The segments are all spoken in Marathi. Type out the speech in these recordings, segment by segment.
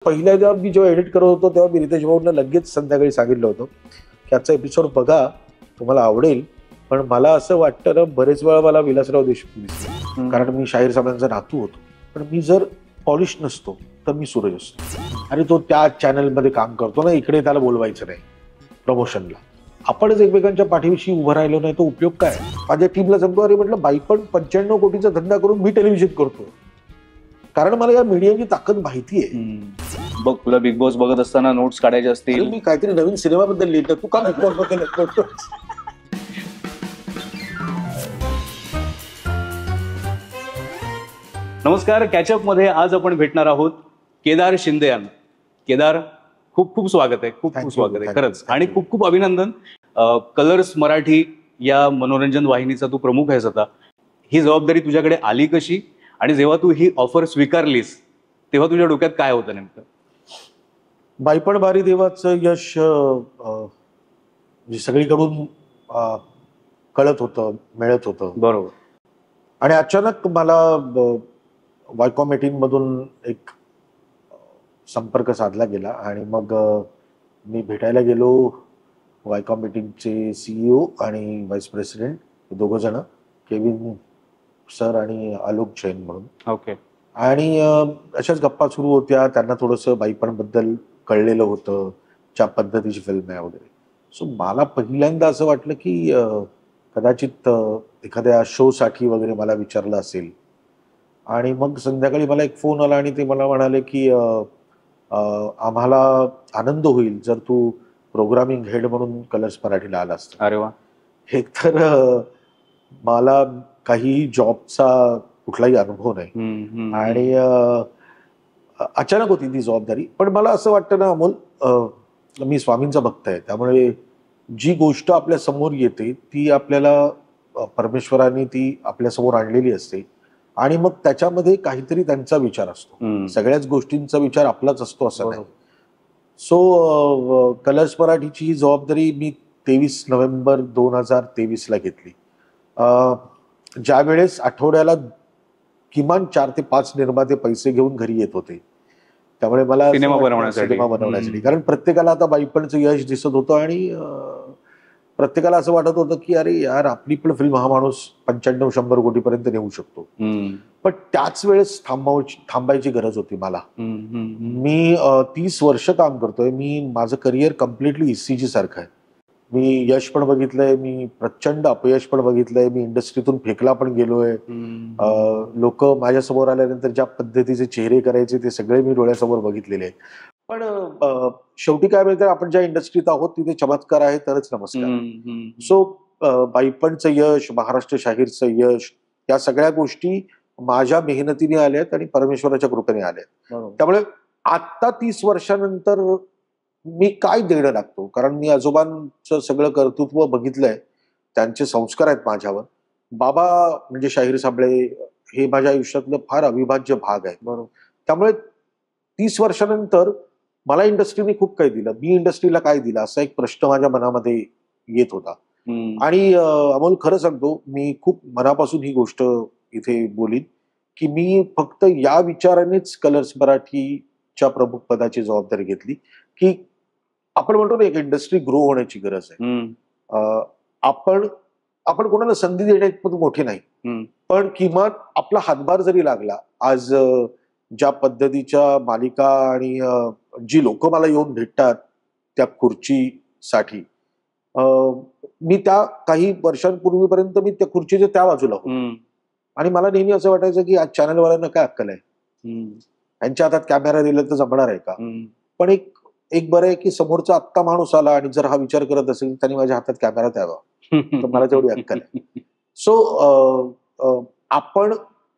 पहिल्यांदा मी जेव्हा एडिट करत होतो तेव्हा मी रितेश भाऊंना लगेच संध्याकाळी सांगितलं होतं की आजचा एपिसोड बघा, तुम्हाला आवडेल. पण मला असं वाटतं ना, बरेच वेळा मला विलासराव देशमुख दिसले, कारण मी शाहीर साहेबांचा नातू होतो. पण मी जर पॉलिश नसतो तर मी सूरज असतो, आणि तो त्या चॅनलमध्ये काम करतो ना, इकडे त्याला बोलवायचं नाही प्रमोशनला. आपणच एकमेकांच्या पाठीविषयी उभं राहिलो नाही तो उपयोग काय? माझ्या टीमला सांगतो, अरे म्हटलं, बाई पण 95 कोटीचा धंदा करून मी टेलिव्हिजन करतो, कारण मला या मीडियाची ताकद माहिती आहे. बघ, तुला बिग बॉस बघत असताना नोट्स काढायचे असतील. मी काहीतरी नवीन सिनेमाबद्दल लिहितो, तू का बिग बॉस बद्दल लिहितो? नमस्कार, कॅचअप मध्ये आज आपण भेटणार आहोत केदार शिंदे यांना. केदार, खूप खूप स्वागत आहे. खूप खूप स्वागत आहे खरंच, आणि खूप खूप अभिनंदन. कलर्स मराठी या मनोरंजन वाहिनीचा तू प्रमुख आहेस आता. ही जबाबदारी तुझ्याकडे आली कशी, आणि जेव्हा तू ही ऑफर स्वीकारलीस तेव्हा तुझ्या डोक्यात काय होतं नेमकं? बाईपण बारी देवाचं यश सगळीकडून कळत होतं, मिळत होतं. बरोबर. आणि अचानक मला वायकॉम 18 मधून एक संपर्क साधला गेला, आणि मग मी भेटायला गेलो वायकॉम 18चे CEO आणि व्हाईस प्रेसिडेंट, दोघं जण, केविन सर आणि आलोक जैन म्हणून. ओके. आणि अशाच गप्पा सुरू होत्या. त्यांना थोडंसं बाईपण बद्दल कळलेलं होतं, ज्या पद्धतीची फिल्म आहे वगैरे. सो मला पहिल्यांदा असं वाटलं की कदाचित एखाद्या शो साठी वगैरे मला विचारलं असेल. आणि मग संध्याकाळी मला एक फोन आला, आणि ते मला म्हणाले की आम्हाला आनंद होईल जर तू प्रोग्रामिंग हेड म्हणून कलर्स मराठीला आला असता. अरे वा. एकतर मला काही जॉबचा कुठलाही अनुभव नाही, आणि अचानक होती ती जबाबदारी. पण मला असं वाटतं ना अमोल, मी स्वामींचा भक्त आहे, त्यामुळे जी गोष्ट आपल्या समोर येते ती आपल्याला परमेश्वराने ती आपल्या समोर आणलेली असते, आणि मग त्याच्यामध्ये काहीतरी त्यांचा विचार असतो. सगळ्याच गोष्टींचा विचार आपलाच असतो असं नाही. सो कलर्स मराठीची ही जबाबदारी मी 23 नोव्हेंबर 2023 ला घेतली. ज्या वेळेस आठवड्याला किमान 4 ते 5 निर्माते पैसे घेऊन घरी येत होते, त्यामुळे मला सिनेमा बनवण्यासाठी, कारण प्रत्येकाला आता बाईपणचं यश दिसत होतं, आणि प्रत्येकाला असं वाटत होतं की अरे यार, आपली पण फिल्म हा माणूस 95-100 कोटीपर्यंत नेऊ शकतो. पण त्याच वेळेस थांबायची गरज होती मला. मी 30 वर्ष काम करतोय. मी माझं करिअर कम्प्लिटली ECG सारखं आहे. मी यश पण बघितलंय, मी प्रचंड अपयश पण बघितलंय, मी इंडस्ट्रीतून फेकला पण गेलोय. लोक माझ्यासमोर आल्यानंतर ज्या पद्धतीचे चेहरे करायचे ते सगळे मी डोळ्यासमोर बघितलेले आहेत. पण शेवटी काय माहिती, आपण ज्या इंडस्ट्रीत आहोत तिथे चमत्कार आहे तरच नमस्कार. सो बाईपणचं यश, महाराष्ट्र शाहीरचं यश, या सगळ्या गोष्टी माझ्या मेहनतीने आल्यात आणि परमेश्वराच्या कृपेने आल्यात. त्यामुळे आता 30 वर्षानंतर मी काय देणं लागतो, कारण मी आजोबांचं सगळं कर्तृत्व बघितलंय, त्यांचे संस्कार आहेत माझ्यावर. बाबा म्हणजे शाहीर साबळे हे माझ्या आयुष्यातलं फार अविभाज्य भाग आहे. बरोबर. त्यामुळे 30 वर्षानंतर मला इंडस्ट्रीने खूप काही दिलं, मी इंडस्ट्रीला काय दिलं, असा एक प्रश्न माझ्या मनामध्ये येत होता. आणि अमोल, खरं सांगतो, मी खूप मनापासून ही गोष्ट इथे बोलीन की मी फक्त या विचारानेच कलर्स मराठीच्या प्रमुख पदाची जबाबदारी घेतली की आपण म्हणतो ना, एक इंडस्ट्री ग्रो होण्याची गरज आहे. आपण कोणाला संधी देण्यात मोठे नाही, पण किमान आपला हातभार जरी लागला, आज ज्या पद्धतीच्या मालिका आणि जी लोक मला येऊन भेटतात त्या खुर्चीसाठी, मी त्या काही वर्षांपूर्वीपर्यंत मी त्या खुर्चीच्या त्या बाजूला होतो, आणि मला नेहमी असं वाटायचं की आज चॅनलवाल्यांना काय अक्कल आहे, यांच्या हातात कॅमेरा दिला तर जमणार आहे का. पण एक बरं आहे की समोरचा आत्ता माणूस आला आणि जर हा विचार करत असेल त्यांनी माझ्या हातात कॅमेरा द्यावा, तर मला तेवढी अक्कल आहे. सो आपण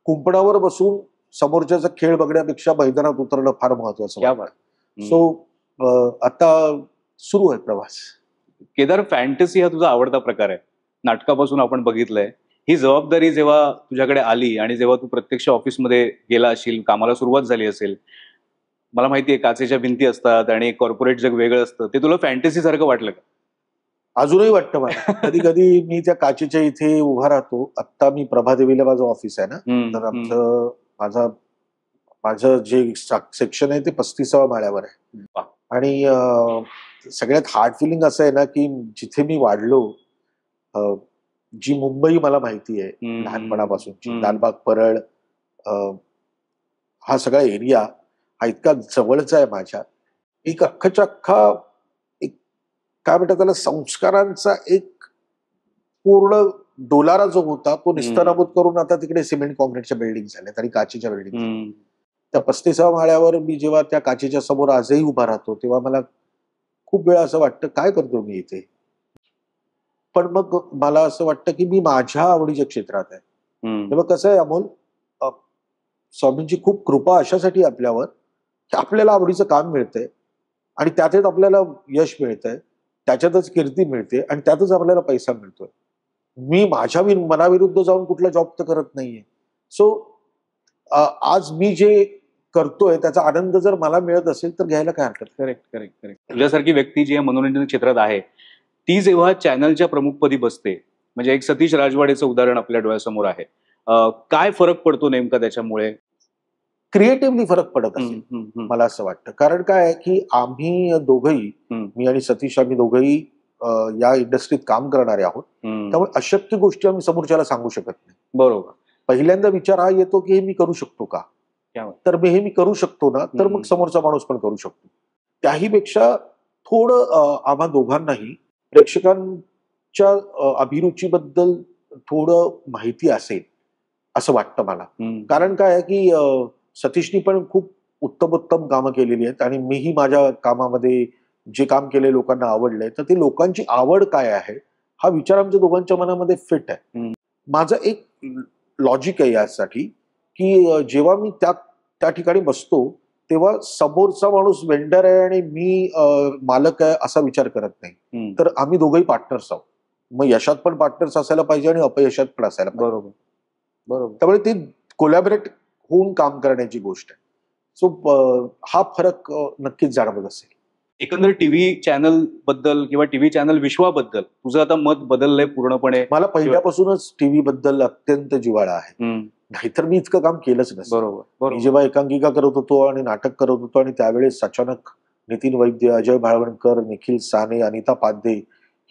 कुंपणावर बसून समोरच्याचा खेळ बघण्यापेक्षा मैदानात उतरणं फार महत्वाचं. सो आता सुरू आहे प्रवास. केदार, फॅन्टसी हा तुझा आवडता प्रकार आहे, नाटकापासून आपण बघितलंय. ही जबाबदारी जेव्हा तुझ्याकडे आली आणि जेव्हा तू प्रत्यक्ष ऑफिसमध्ये गेला असशील, कामाला सुरुवात झाली असेल, मला माहितीये काचेच्या भिंती असतात आणि कॉर्पोरेट जग वेगळं असतं, ते तुला फॅन्टसी सारखं वाटलं का? अजूनही वाटतं मला. कधी कधी मी त्या काचेच्या इथे उभा राहतो. आत्ता मी प्रभादेवीला माझं ऑफिस आहे ना, तर माझा माझं जे सेक्शन आहे ते 35व्या माळ्यावर आहे. वा. आणि सगळ्यात हार्ड फिलिंग असं आहे ना की जिथे मी वाढलो, जी मुंबई मला माहिती आहे लहानपणापासूनची, लालबाग, परळ, हा सगळा एरिया हा इतका जवळचा आहे माझ्या. एक अख्खाच्या अख्खा एक काय म्हणतात त्याला, संस्कारांचा एक पूर्ण डोलारा जो होता तो निस्तराभूत करून आता तिकडे सिमेंट कॉन्क्रीटच्या बिल्डिंग झाल्यात आणि काचेच्या बिल्डिंग. त्या 35व्या माळ्यावर मी जेव्हा त्या काचेच्या समोर आजही उभा राहतो तेव्हा मला खूप वेळा असं वाटतं काय करतो मी इथे. पण मग मला असं वाटतं की मी माझ्या आवडीच्या क्षेत्रात आहे. तेव्हा कसं आहे अमोल, स्वामींची खूप कृपा अशासाठी आपल्यावर की आपल्याला आवडीचं काम मिळतंय आणि त्यातच आपल्याला यश मिळतंय, त्याच्यातच कीर्ती मिळते आणि त्यातच आपल्याला पैसा मिळतोय. मी माझ्या मनाविरुद्ध जाऊन कुठला जॉब तर करत नाहीये. सो आज मी जे करतोय त्याचा आनंद जर मला मिळत असेल तर घ्यायला काय हरकत. Correct correct correct. तुझ्यासारखी व्यक्ती जी मनोरंजन क्षेत्रात आहे ती जेव्हा चॅनलच्या प्रमुखपदी बसते, म्हणजे एक सतीश राजवाडेचं उदाहरण आपल्या डोळ्यासमोर आहे, काय फरक पडतो नेमका त्याच्यामुळे? क्रिएटिव्हली फरक पडत असेल मला असं वाटतं. कारण काय आहे की आम्ही दोघंही, मी आणि सतीश, आम्ही दोघंही या इंडस्ट्रीत काम करणारे आहोत. त्यामुळे अशक्य गोष्टी आम्ही समोरच्याला सांगू शकत नाही. बरोबर. पहिल्यांदा विचार हा येतो की हे मी करू शकतो का, तर हे मी करू शकतो ना, तर मग समोरचा माणूस पण करू शकतो. त्याही पेक्षा थोडं आम्हा दोघांनाही प्रेक्षकांच्या अभिरुचीबद्दल थोडं माहिती असेल असं वाटतं मला. कारण काय आहे की सतीशनी पण खूप उत्तम कामं केलेली आहेत आणि मीही माझ्या कामामध्ये जे काम केले लोकांना आवडलंय, तर ती लोकांची आवड काय आहे हा विचार आमच्या दोघांच्या मनामध्ये फिट आहे. माझं एक लॉजिक आहे यासाठी की जेव्हा मी त्या ठिकाणी बसतो तेव्हा समोरचा माणूस वेंडर आहे आणि मी मालक आहे असा विचार करत नाही. तर आम्ही दोघंही पार्टनर्स आहोत. मग यशात पण पार्टनर्स असायला पाहिजे आणि अपयशात पण असायला पाहिजे. बरोबर बरोबर. त्यामुळे ती कोलॅबरेट होऊन काम करण्याची गोष्ट आहे. सो हा फरक नक्कीच जाणवत असेल. एकंदर टीव्ही चॅनल बद्दल किंवा टीव्ही चॅनल विश्वाबद्दल तुझं आता मत बदललंय पूर्णपणे? मला पहिल्यापासूनच टीव्ही बद्दल अत्यंत जिव्हाळा आहे. नाहीतर मी इतकं काम केलंच नसतं. बरोबर. मी जेव्हा एकांकिका करत होतो आणि नाटक करत होतो आणि त्यावेळेस अचानक नितीन वैद्य, अजय बाळवणकर, निखिल साने, अनिता पाध्ये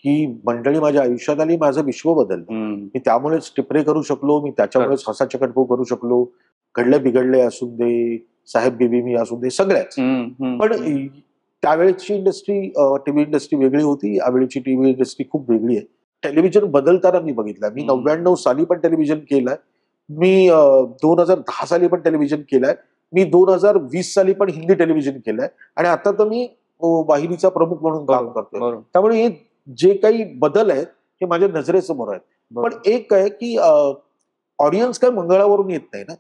ही मंडळी माझ्या आयुष्यात आली, माझं विश्व बदललं. मी त्यामुळेच टिपरे करू शकलो, मी त्याच्यामुळेच हसा चकटपू करू शकलो. घडले बिघडले असून दे, साहेब बेबी मी असून दे, सगळ्याच. पण त्यावेळेची इंडस्ट्री, टीव्ही इंडस्ट्री वेगळी होती, यावेळीची टीव्ही इंडस्ट्री खूप वेगळी आहे. टेलिव्हिजन बदलताना मी बघितलं. मी 99 साली पण टेलिव्हिजन केलंय, मी 2010 साली पण टेलिव्हिजन केलंय, मी 2020 साली पण हिंदी टेलिव्हिजन केलंय आणि आता तर मी वाहिनीचा प्रमुख म्हणून काम करतोय. त्यामुळे हे जे काही बदल आहेत हे माझ्या नजरेसमोर आहेत. पण एक आहे की ऑडियन्स काय मंगळावरून येत नाही ना.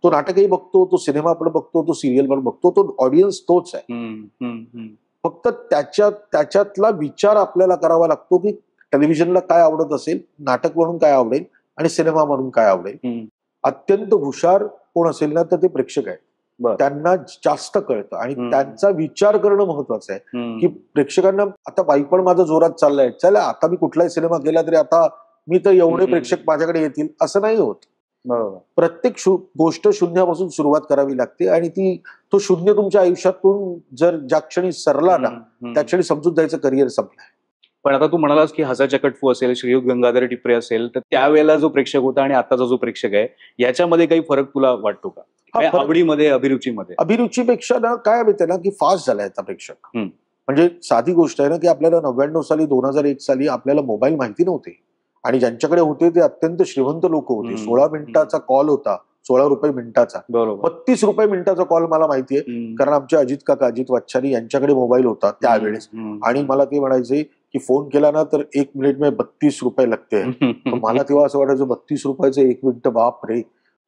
तो नाटकही बघतो, तो सिनेमा पण बघतो, तो सिरियल पण बघतो, तो ऑडियन्स तोच आहे. फक्त त्याच्यातला विचार आपल्याला करावा लागतो की टेलिव्हिजनला काय आवडत असेल, नाटक म्हणून काय आवडेल आणि सिनेमा म्हणून काय आवडेल. अत्यंत हुशार कोण असेल ना तर ते प्रेक्षक आहेत. त्यांना जास्त कळतं आणि त्यांचा विचार करणं महत्वाचं आहे की प्रेक्षकांना आता बाई पण माझं जोरात चाललंय, चला आता मी कुठलाही सिनेमा केला तरी आता मी तर एवढे प्रेक्षक माझ्याकडे येतील असं नाही होत. प्रत्येक गोष्ट शून्यापासून सुरुवात करावी लागते आणि तो शून्य तुमच्या आयुष्यातून जर ज्या क्षणी सरला ना त्या क्षणी समजून जायचं करिअर संपलंय. पण आता तू म्हणालास की हसा चकटफू असेल, श्रीयुत गंगाधर टिपरे असेल, तर त्यावेळेला जो प्रेक्षक होता आणि आताचा जो प्रेक्षक आहे याच्यामध्ये काही फरक तुला वाटतो का? आवडीमध्ये, अभिरुचीमध्ये? अभिरुचीपेक्षा ना काय माहितीये ना की फास्ट झालाय आता प्रेक्षक. म्हणजे साधी गोष्ट आहे ना की आपल्याला 99 साली 2001 साली आपल्याला मोबाईल माहिती नव्हते आणि ज्यांच्याकडे होते ते अत्यंत श्रीमंत लोक होते. 16 मिनिटाचा कॉल होता, 16 रुपये मिनिटाचा. 32 रुपये मिनिटाचा कॉल मला माहितीये, कारण आमचे अजित काका, अजित वाच्छारी यांच्याकडे मोबाईल होता त्यावेळेस आणि मला ते म्हणायचे की फोन केला ना तर 1 मिनिट में 32 रुपये लगते हैं. मला तेव्हा असं वाटायचं 32 रुपयाचं 1 मिनिट, बाप रे.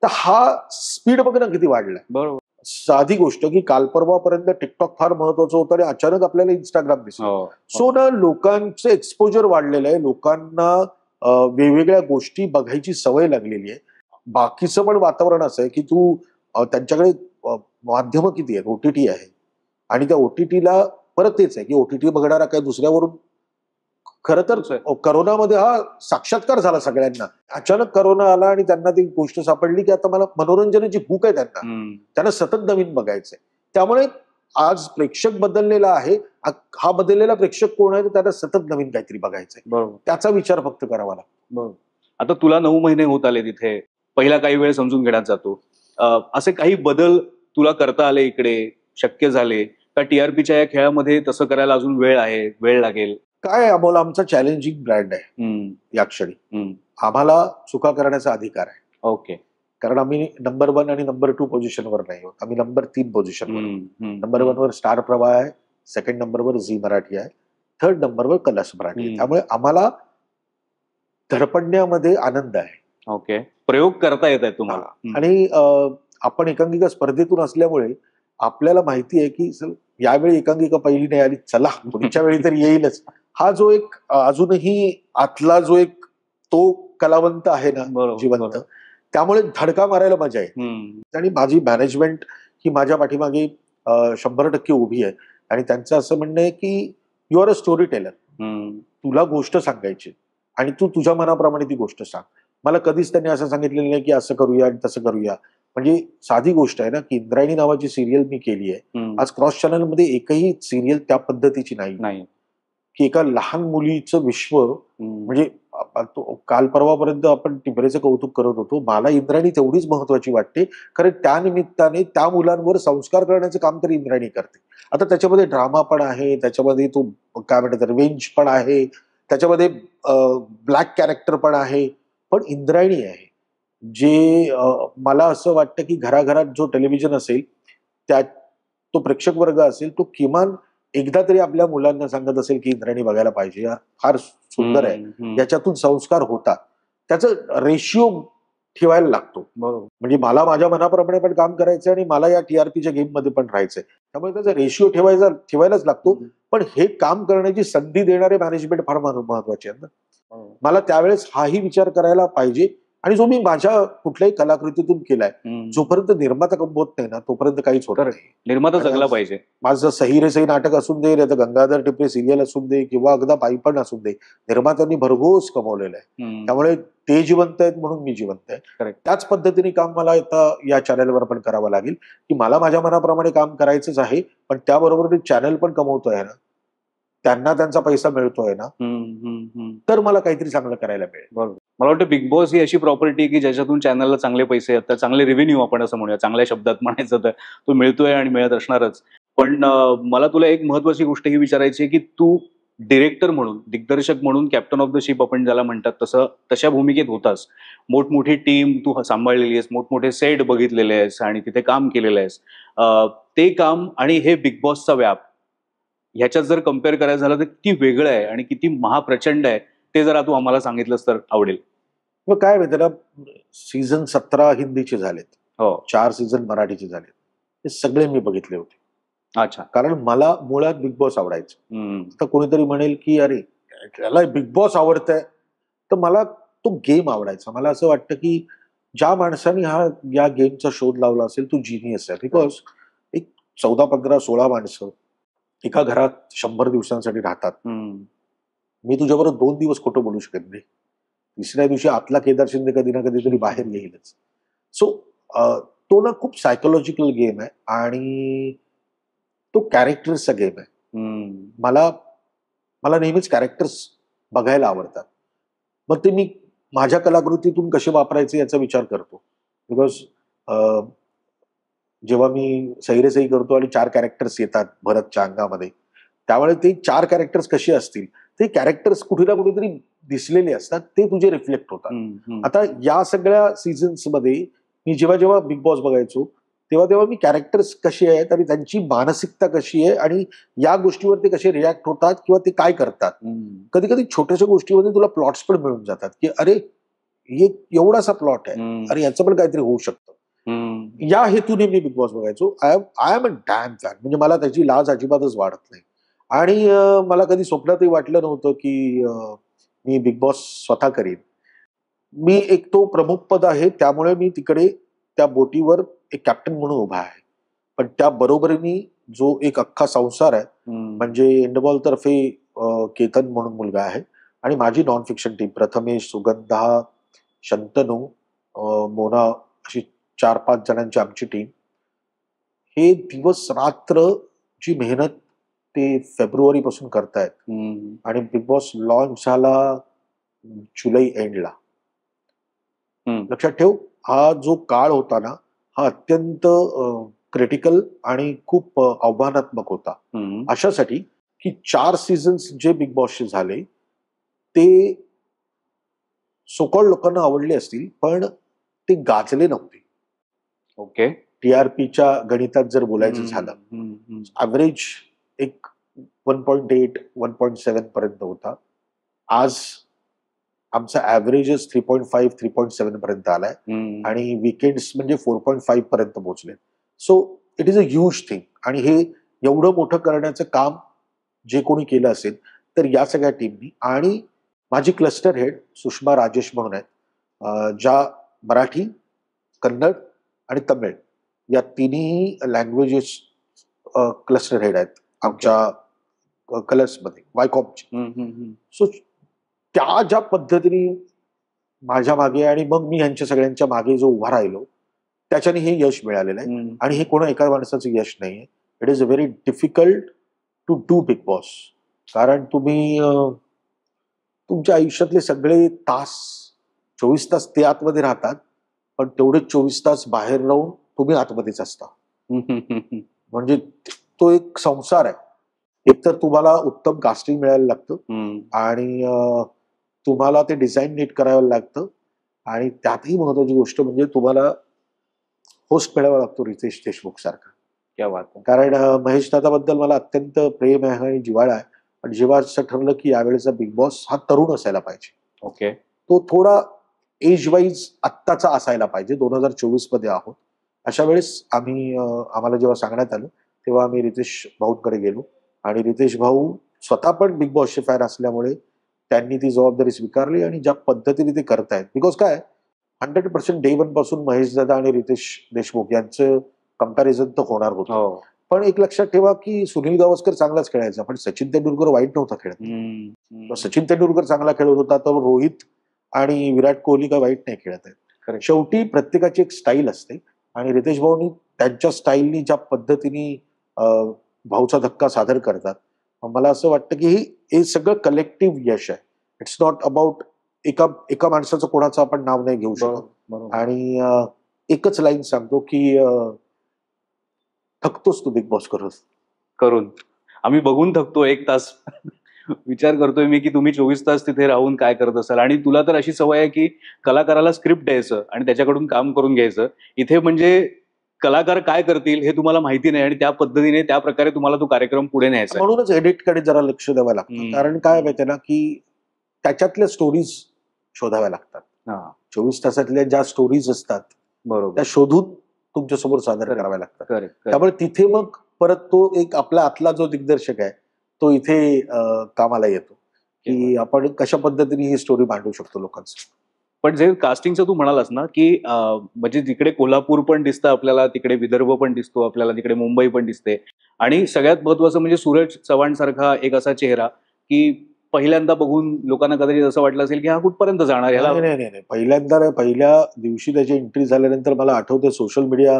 तर हा स्पीड बघ ना किती वाढलाय. बरोबर. साधी गोष्ट की काल परवापर्यंत टिकटॉक फार महत्वाचं होतं आणि अचानक आपल्याला इंस्टाग्राम दिसलं. सो ना लोकांचं एक्सपोजर वाढलेलं आहे, लोकांना वेगवेगळ्या गोष्टी बघायची सवय लागलेली आहे. बाकीचं पण वातावरण असं आहे की तू त्यांच्याकडे माध्यम किती आहेत, ओटीटी आहे आणि त्या ओटीटीला परत तेच आहे की ओटीटी बघणारा काय दुसऱ्यावरून खरं तर करोनामध्ये हा साक्षात्कार झाला सगळ्यांना. अचानक करोना आला आणि त्यांना ती गोष्ट सापडली की आता मला मनोरंजनाची भूक आहे त्यांना सतत नवीन बघायचंय. त्यामुळे आज प्रेक्षक बदललेला आहे. हा बदललेला प्रेक्षक कोण आहे तर त्याला सतत नवीन काहीतरी बघायचंय. बरोबर. त्याचा विचार फक्त करावा लागतो. बरोबर. आता तुला 9 महिने होत आले तिथे, पहिला काही वेळ समजून घेण्यात जातो. असे काही बदल तुला करता आले इकडे, शक्य झाले का? टीआरपीच्या या खेळामध्ये तसं करायला अजून वेळ आहे, वेळ लागेल? काय अमोल, आमचा चॅलेंजिंग ब्रँड आहे या क्षणी. आम्हाला चुका करण्याचा अधिकार आहे. ओके. कारण आम्ही नंबर 1 आणि नंबर 2 पोझिशनवर नाही आहोत. आम्ही नंबर 3 पोझिशनवर. नंबर 1 वर स्टार प्रवाह आहे, सेकंड नंबरवर झी मराठी आहे, थर्ड नंबरवर कलर्स मराठी आहे. त्यामुळे आम्हाला धडपडण्यामध्ये आनंद आहे. ओके. प्रयोग करता येत आहे तुम्हाला. आणि आपण एकांकिका स्पर्धेतून असल्यामुळे आपल्याला माहिती आहे की यावेळी एकांकिका पहिली नाही आली, चला पुढच्या वेळी तर येईलच. हा जो एक अजूनही आतला जो एक तो कलावंत आहे ना, जिवंत, त्यामुळे धडका मारायला मजा आहे. आणि माझी मॅनेजमेंट ही माझ्या पाठीमागे 100% उभी आहे. आणि त्यांचं असं म्हणणं आहे की you are a storyteller. तुला गोष्ट सांगायची आणि तू तुझ्या मनाप्रमाणे ती गोष्ट सांग. मला कधीच त्यांनी असं सांगितलेलं नाही की असं करूया आणि तसं करूया. म्हणजे साधी गोष्ट आहे ना की इंद्रायणी नावाची सिरियल मी केली आहे. आज क्रॉस चॅनल मध्ये एकही सिरियल त्या पद्धतीची नाही की एका लहान मुलीचं विश्व. म्हणजे काल परवापर्यंत आपण टिपरेचं कौतुक करत होतो. मला इंद्रायणी तेवढीच महत्वाची वाटते, कारण त्या निमित्ताने त्या मुलांवर संस्कार करण्याचं काम तरी इंद्रायणी करते. आता त्याच्यामध्ये ड्रामा पण आहे, त्याच्यामध्ये तो काय म्हणतात रिवेंज पण आहे, त्याच्यामध्ये ब्लॅक कॅरेक्टर पण आहे, पण इंद्रायणी आहे जे मला असं वाटतं की घराघरात जो टेलिव्हिजन असेल, त्या तो प्रेक्षक वर्ग असेल, तो किमान एकदा तरी आपल्या मुलांना सांगत असेल की इंद्रायणी बघायला पाहिजे, फार सुंदर आहे, याच्यातून संस्कार होतात. त्याचं रेशिओ ठेवायला लागतो. म्हणजे मला माझ्या मनाप्रमाणे पण काम करायचंय आणि मला या टीआरपीच्या गेम मध्ये पण राहायचंय. त्यामुळे त्याचा रेशिओ ठेवायलाच लागतो. पण हे काम करण्याची संधी देणारे मॅनेजमेंट फार महत्वाचे आहे ना. मला त्यावेळेस हाही विचार करायला पाहिजे. आणि जो मी माझ्या कुठल्याही कलाकृतीतून केलाय, जोपर्यंत निर्माता कमवत नाही ना तोपर्यंत काहीच होत नाही. निर्माता जगला पाहिजे. माझं सही रे सही नाटक असून दे, आता गंगाधर टिपरे सिरियल असून दे, किंवा अगदा बाईपण असून दे, निर्मात्यांनी भरघोस कमवलेलं आहे. त्यामुळे ते जिवंत आहेत म्हणून मी जिवंत आहे. त्याच पद्धतीने काम मला आता या चॅनलवर पण करावं लागेल की मला माझ्या मनाप्रमाणे काम करायचंच आहे, पण त्याबरोबर चॅनल पण कमवतोय ना, त्यांना त्यांचा पैसा मिळतोय ना, तर मला काहीतरी चांगलं करायला मिळेल. बरोबर. मला वाटतं बिग बॉस ही अशी प्रॉपर्टी की ज्याच्यातून चॅनलला चांगले पैसे येतात, चांगले रेव्हेन्यू आपण असं म्हणूया, चांगल्या शब्दात म्हणायचं तर तो मिळतोय आणि मिळत असणारच. पण मला तुला एक महत्वाची गोष्ट ही विचारायची आहे की तू डिरेक्टर म्हणून, दिग्दर्शक म्हणून, कॅप्टन ऑफ द शिप आपण ज्याला म्हणतात तशा भूमिकेत होतास. मोठमोठी टीम तू सांभाळलेली आहेस, मोठमोठे सेट बघितलेले आहेस आणि तिथे काम केलेलं आहेस. ते काम आणि हे बिग बॉसचा व्याप ह्याच्यात जर कम्पेअर करायचं झालं तर किती वेगळं आहे आणि किती महाप्रचंड आहे, ते जरा तू आम्हाला सांगितलंस तर आवडेल. मग काय माहिती ना, सीझन 17 हिंदीचे झालेत, 4 सीझन मराठीचे झालेत. हे सगळे मी बघितले होते. अच्छा. कारण मला मुळात बिग बॉस आवडायचं. तर कोणीतरी म्हणेल की अरे त्याला बिग बॉस आवडतंय, तर मला तो गेम आवडायचा. मला असं वाटतं की ज्या माणसाने या गेमचा शोध लावला असेल तो जिनियस आहे. बिकॉज एक 14, 15, 16 माणसं एका घरात 100 दिवसांसाठी राहतात. मी तुझ्याबरोबर 2 दिवस खोटं बोलू शकत नाही. तिसऱ्या दिवशी आतला केदार शिंदे कधी ना कधीतरी बाहेर येईलच. सो तो ना खूप सायकोलॉजिकल गेम आहे आणि तो कॅरेक्टर्सचा गेम आहे. मला नेहमीच कॅरेक्टर्स बघायला आवडतात. मग ते मी माझ्या कलाकृतीतून कसे वापरायचे याचा विचार करतो. बिकॉज जेव्हा मी सही रे सही करतो आणि 4 कॅरेक्टर्स येतात भरतच्या अंगामध्ये, त्यामुळे ते 4 कॅरेक्टर्स कसे असतील, ते कॅरेक्टर्स कुठे ना कुठेतरी दिसलेले असतात, ते तुझे रिफ्लेक्ट होतात. आता या सगळ्या सीझन्स मध्ये मी जेव्हा जेव्हा बिग बॉस बघायचो तेव्हा मी कॅरेक्टर्स कशी आहेत आणि त्यांची मानसिकता कशी आहे आणि या गोष्टीवर ते कसे रिॲक्ट होतात किंवा ते काय करतात. कधी कधी छोट्याशा गोष्टीमध्ये तुला प्लॉट्स पण मिळून जातात की अरे हे एवढासा प्लॉट आहे, अरे याचं पण काहीतरी होऊ शकतं. या हेतूने मी बिग बॉस बघायचो. I am a dam fan. म्हणजे मला त्याची लाज अजिबातच वाढत नाही. आणि मला कधी स्वप्नातही वाटलं नव्हतं की मी बिग बॉस स्वतः करीन. मी एक तो प्रमुख पद आहे, त्यामुळे मी तिकडे त्या बोटीवर एक कॅप्टन म्हणून उभा आहे. पण त्या बरोबरीने जो एक अख्खा संसार आहे, म्हणजे इंडबॉल तर्फे केतन म्हणून मुलगा आहे, आणि माझी non fiction team Prathamesh, Sugandha, Shantanu, Mona, अशी 4-5 जणांची आमची टीम. हे दिवस रात्र जी मेहनत ते फेब्रुवारी पासून करतायत, आणि बिग बॉस लॉन्च झाला जुलै एंडला. लक्षात ठेव, हा जो काळ होता ना, हा अत्यंत क्रिटिकल आणि खूप आव्हानात्मक होता. अशासाठी की 4 सीझन्स जे बिग बॉसचे झाले ते सोकॉल्ड लोकांना आवडले असतील, पण ते गाजले नव्हते. ओके. टीआरपीच्या गणितात जर बोलायचं झालं, ऍव्हरेज एक 1.8 1.7 पर्यंत होता. आज आमचा ऍव्हरेजच 3.5 3.7 पर्यंत आलाय, आणि विकेंड्स म्हणजे 4.5 पर्यंत पोहोचले. So it is a huge thing. आणि हे एवढं मोठं करण्याचं काम जे कोणी केलं असेल तर या सगळ्या टीमनी, आणि माझी क्लस्टर हेड सुषमा राजेश म्हणून आहेत, ज्या मराठी, कन्नड आणि तमिळ या तिन्ही लँग्वेजेस क्लस्टर हेड आहेत आमच्या कलर्समध्ये, वायकॉमची. सो त्या ज्या पद्धतीने माझ्या मागे, आणि मग मी ह्यांच्या सगळ्यांच्या मागे जो उभा राहिलो, त्याच्याने हे यश मिळालेलं आहे. आणि हे कोणा एका माणसाचं यश नाहीये. It is a very difficult to do Bigg Boss. कारण तुम्ही तुमच्या आयुष्यातले सगळे तास, 24 तास ते आतमध्ये राहतात, पण तेवढेच 24 तास बाहेर राहून तुम्ही आतमध्येच असता. म्हणजे तो एक संसार आहे. एकतर तुम्हाला उत्तम कास्टिंग मिळायला लागतं, आणि तुम्हाला ते डिझाईन नीट करावं लागतं, आणि त्यातही महत्वाची गोष्ट म्हणजे तुम्हाला होस्ट मिळावा लागतो रितेश देशमुख सारखा. क्या बात आहे. कारण महेश दादाबद्दल मला अत्यंत प्रेम आहे आणि जिव्हाळा आहे, पण जेव्हा असं ठरलं की यावेळेचा बिग बॉस हा तरुण असायला पाहिजे, ओके, तो थोडा एज वाईज आत्ताचा असायला पाहिजे, 2024 मध्ये आहोत, अशा वेळेस आम्हाला जेव्हा सांगण्यात आलं तेव्हा आम्ही रितेश भाऊंकडे गेलो, आणि रितेश भाऊ स्वतः पण बिग बॉसचे फॅन असल्यामुळे त्यांनी ती जबाबदारी स्वीकारली, आणि ज्या पद्धतीने ते करतायत, बिकॉज काय 100% डे 1 पासून महेश दादा आणि रितेश देशमुख यांचं कंपॅरिझन तर होणार होतं. पण एक लक्षात ठेवा की सुनील गावस्कर चांगलाच खेळायचा, पण सचिन तेंडुलकर वाईट नव्हता खेळत. सचिन तेंडुलकर चांगला खेळत होता, तर रोहित आणि विराट कोहली काय वाईट नाही खेळत आहेत. शेवटी प्रत्येकाची एक स्टाईल असते, आणि रितेश भाऊनी त्यांच्या स्टाईलनी ज्या पद्धतीने भाऊचा धक्का सादर करतात, मला असं वाटतं की हे सगळं कलेक्टिव्ह यश आहे. इट्स नॉट अबाउट एका माणसाचं कोणाचं आपण नाव नाही घेऊ शकत. आणि एकच लाईन सांगतो की थकतोस तू बिग बॉस करून. आम्ही बघून थकतो 1 तास. विचार करतोय मी की तुम्ही 24 तास तिथे राहून काय करत असाल. आणि तुला तर अशी सवय आहे की कलाकाराला स्क्रिप्ट द्यायचं आणि त्याच्याकडून काम करून घ्यायचं. इथे म्हणजे कलाकार काय करतील हे तुम्हाला माहिती नाही, आणि त्या पद्धतीने त्या प्रकारे तुम्हाला तो कार्यक्रम पुढे न्यायचा. म्हणूनच एडिटकडे जरा लक्ष द्यावं लागतं. कारण काय माहितीये ना की त्याच्यातल्या स्टोरीज शोधाव्या लागतात. 24 तासातल्या ज्या स्टोरीज असतात बरोबर, त्या शोधून तुमच्यासमोर सादर कराव्या लागतात. त्यामुळे त्यामुळे तिथे मग परत तो एक आपला आतला जो दिग्दर्शक आहे तो इथे कामाला येतो की आपण कशा पद्धतीने ही स्टोरी मांडू शकतो लोकांचं. पण जे कास्टिंगचं तू म्हणालास ना की म्हणजे तिकडे कोल्हापूर पण दिसतं आपल्याला, तिकडे विदर्भ पण दिसतो आपल्याला, तिकडे मुंबई पण दिसते, आणि सगळ्यात महत्वाचं म्हणजे सूरज चव्हाण सारखा एक असा चेहरा की पहिल्यांदा बघून लोकांना कदाचित असं वाटलं असेल की हा कुठपर्यंत जाणार. नाही, पहिल्या दिवशी त्याची एंट्री झाल्यानंतर मला आठवतं सोशल मीडिया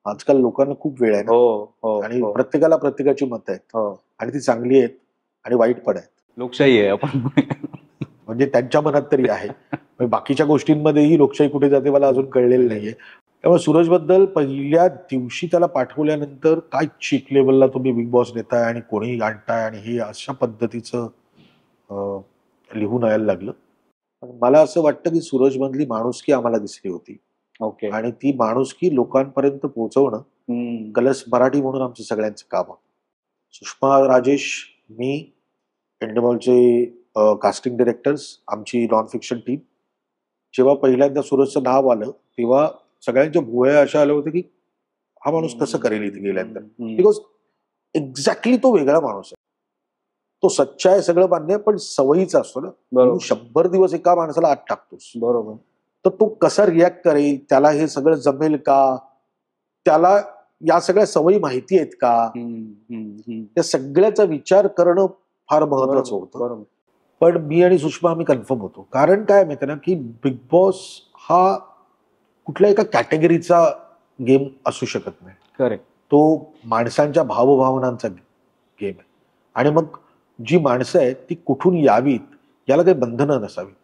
आजकाल लोकांना खूप वेळ आहे ना, आणि प्रत्येकाला प्रत्येकाची मतं आहेत, आणि ती चांगली आहेत आणि वाईट पण आहेत. लोकशाही आहे आपण म्हणजे त्यांच्या मनात तरी आहे. बाकीच्या गोष्टींमध्येही लोकशाही कुठे जाते मला अजून कळलेलं नाहीये. त्यामुळे सूरज बद्दल पहिल्या दिवशी त्याला पाठवल्यानंतर काय चीक लेवलला तुम्ही बिग बॉस नेताय आणि कोणीही आणताय, आणि हे अशा पद्धतीचं लिहून यायला लागलं. पण मला असं वाटतं की सूरज मधली माणुसकी आम्हाला दिसली होती. ओके. आणि ती माणुसकी लोकांपर्यंत पोहोचवणं कलर्स मराठी म्हणून आमचं सगळ्यांचं काम आहे. सुषमा राजेश, मी, एंडमॉलचे कास्टिंग डिरेक्टर्स, आमची नॉन फिक्शन टीम. जेव्हा पहिल्यांदा सूरजचं नाव आलं तेव्हा सगळ्यांच्या भुवया अशा आल्या होत्या की हा माणूस कसं करेल इथे गेल्यानंतर, बिकॉज एक्झॅक्टली तो वेगळा माणूस आहे. तो सच्चा आहे सगळं मान्य, पण सवयीचा असतो ना. 100 दिवस एका माणसाला आत टाकतोस, बरोबर, तर तो कसा रिॲक्ट करेल, त्याला हे सगळं जमेल का, त्याला या सगळ्या सवयी माहिती आहेत का, त्या सगळ्याचा विचार करणं फार महत्वाचं होतं. बरोबर. पण मी आणि सुषमा आम्ही कन्फर्म होतो. कारण काय माहिती ना, की बिग बॉस हा कुठल्या एका कॅटेगरीचा गेम असू शकत नाही. करेक्ट. तो माणसांच्या भावभावनांचा गेम आहे. आणि मग जी माणसं आहेत ती कुठून यावीत याला काही बंधनं नसावीत.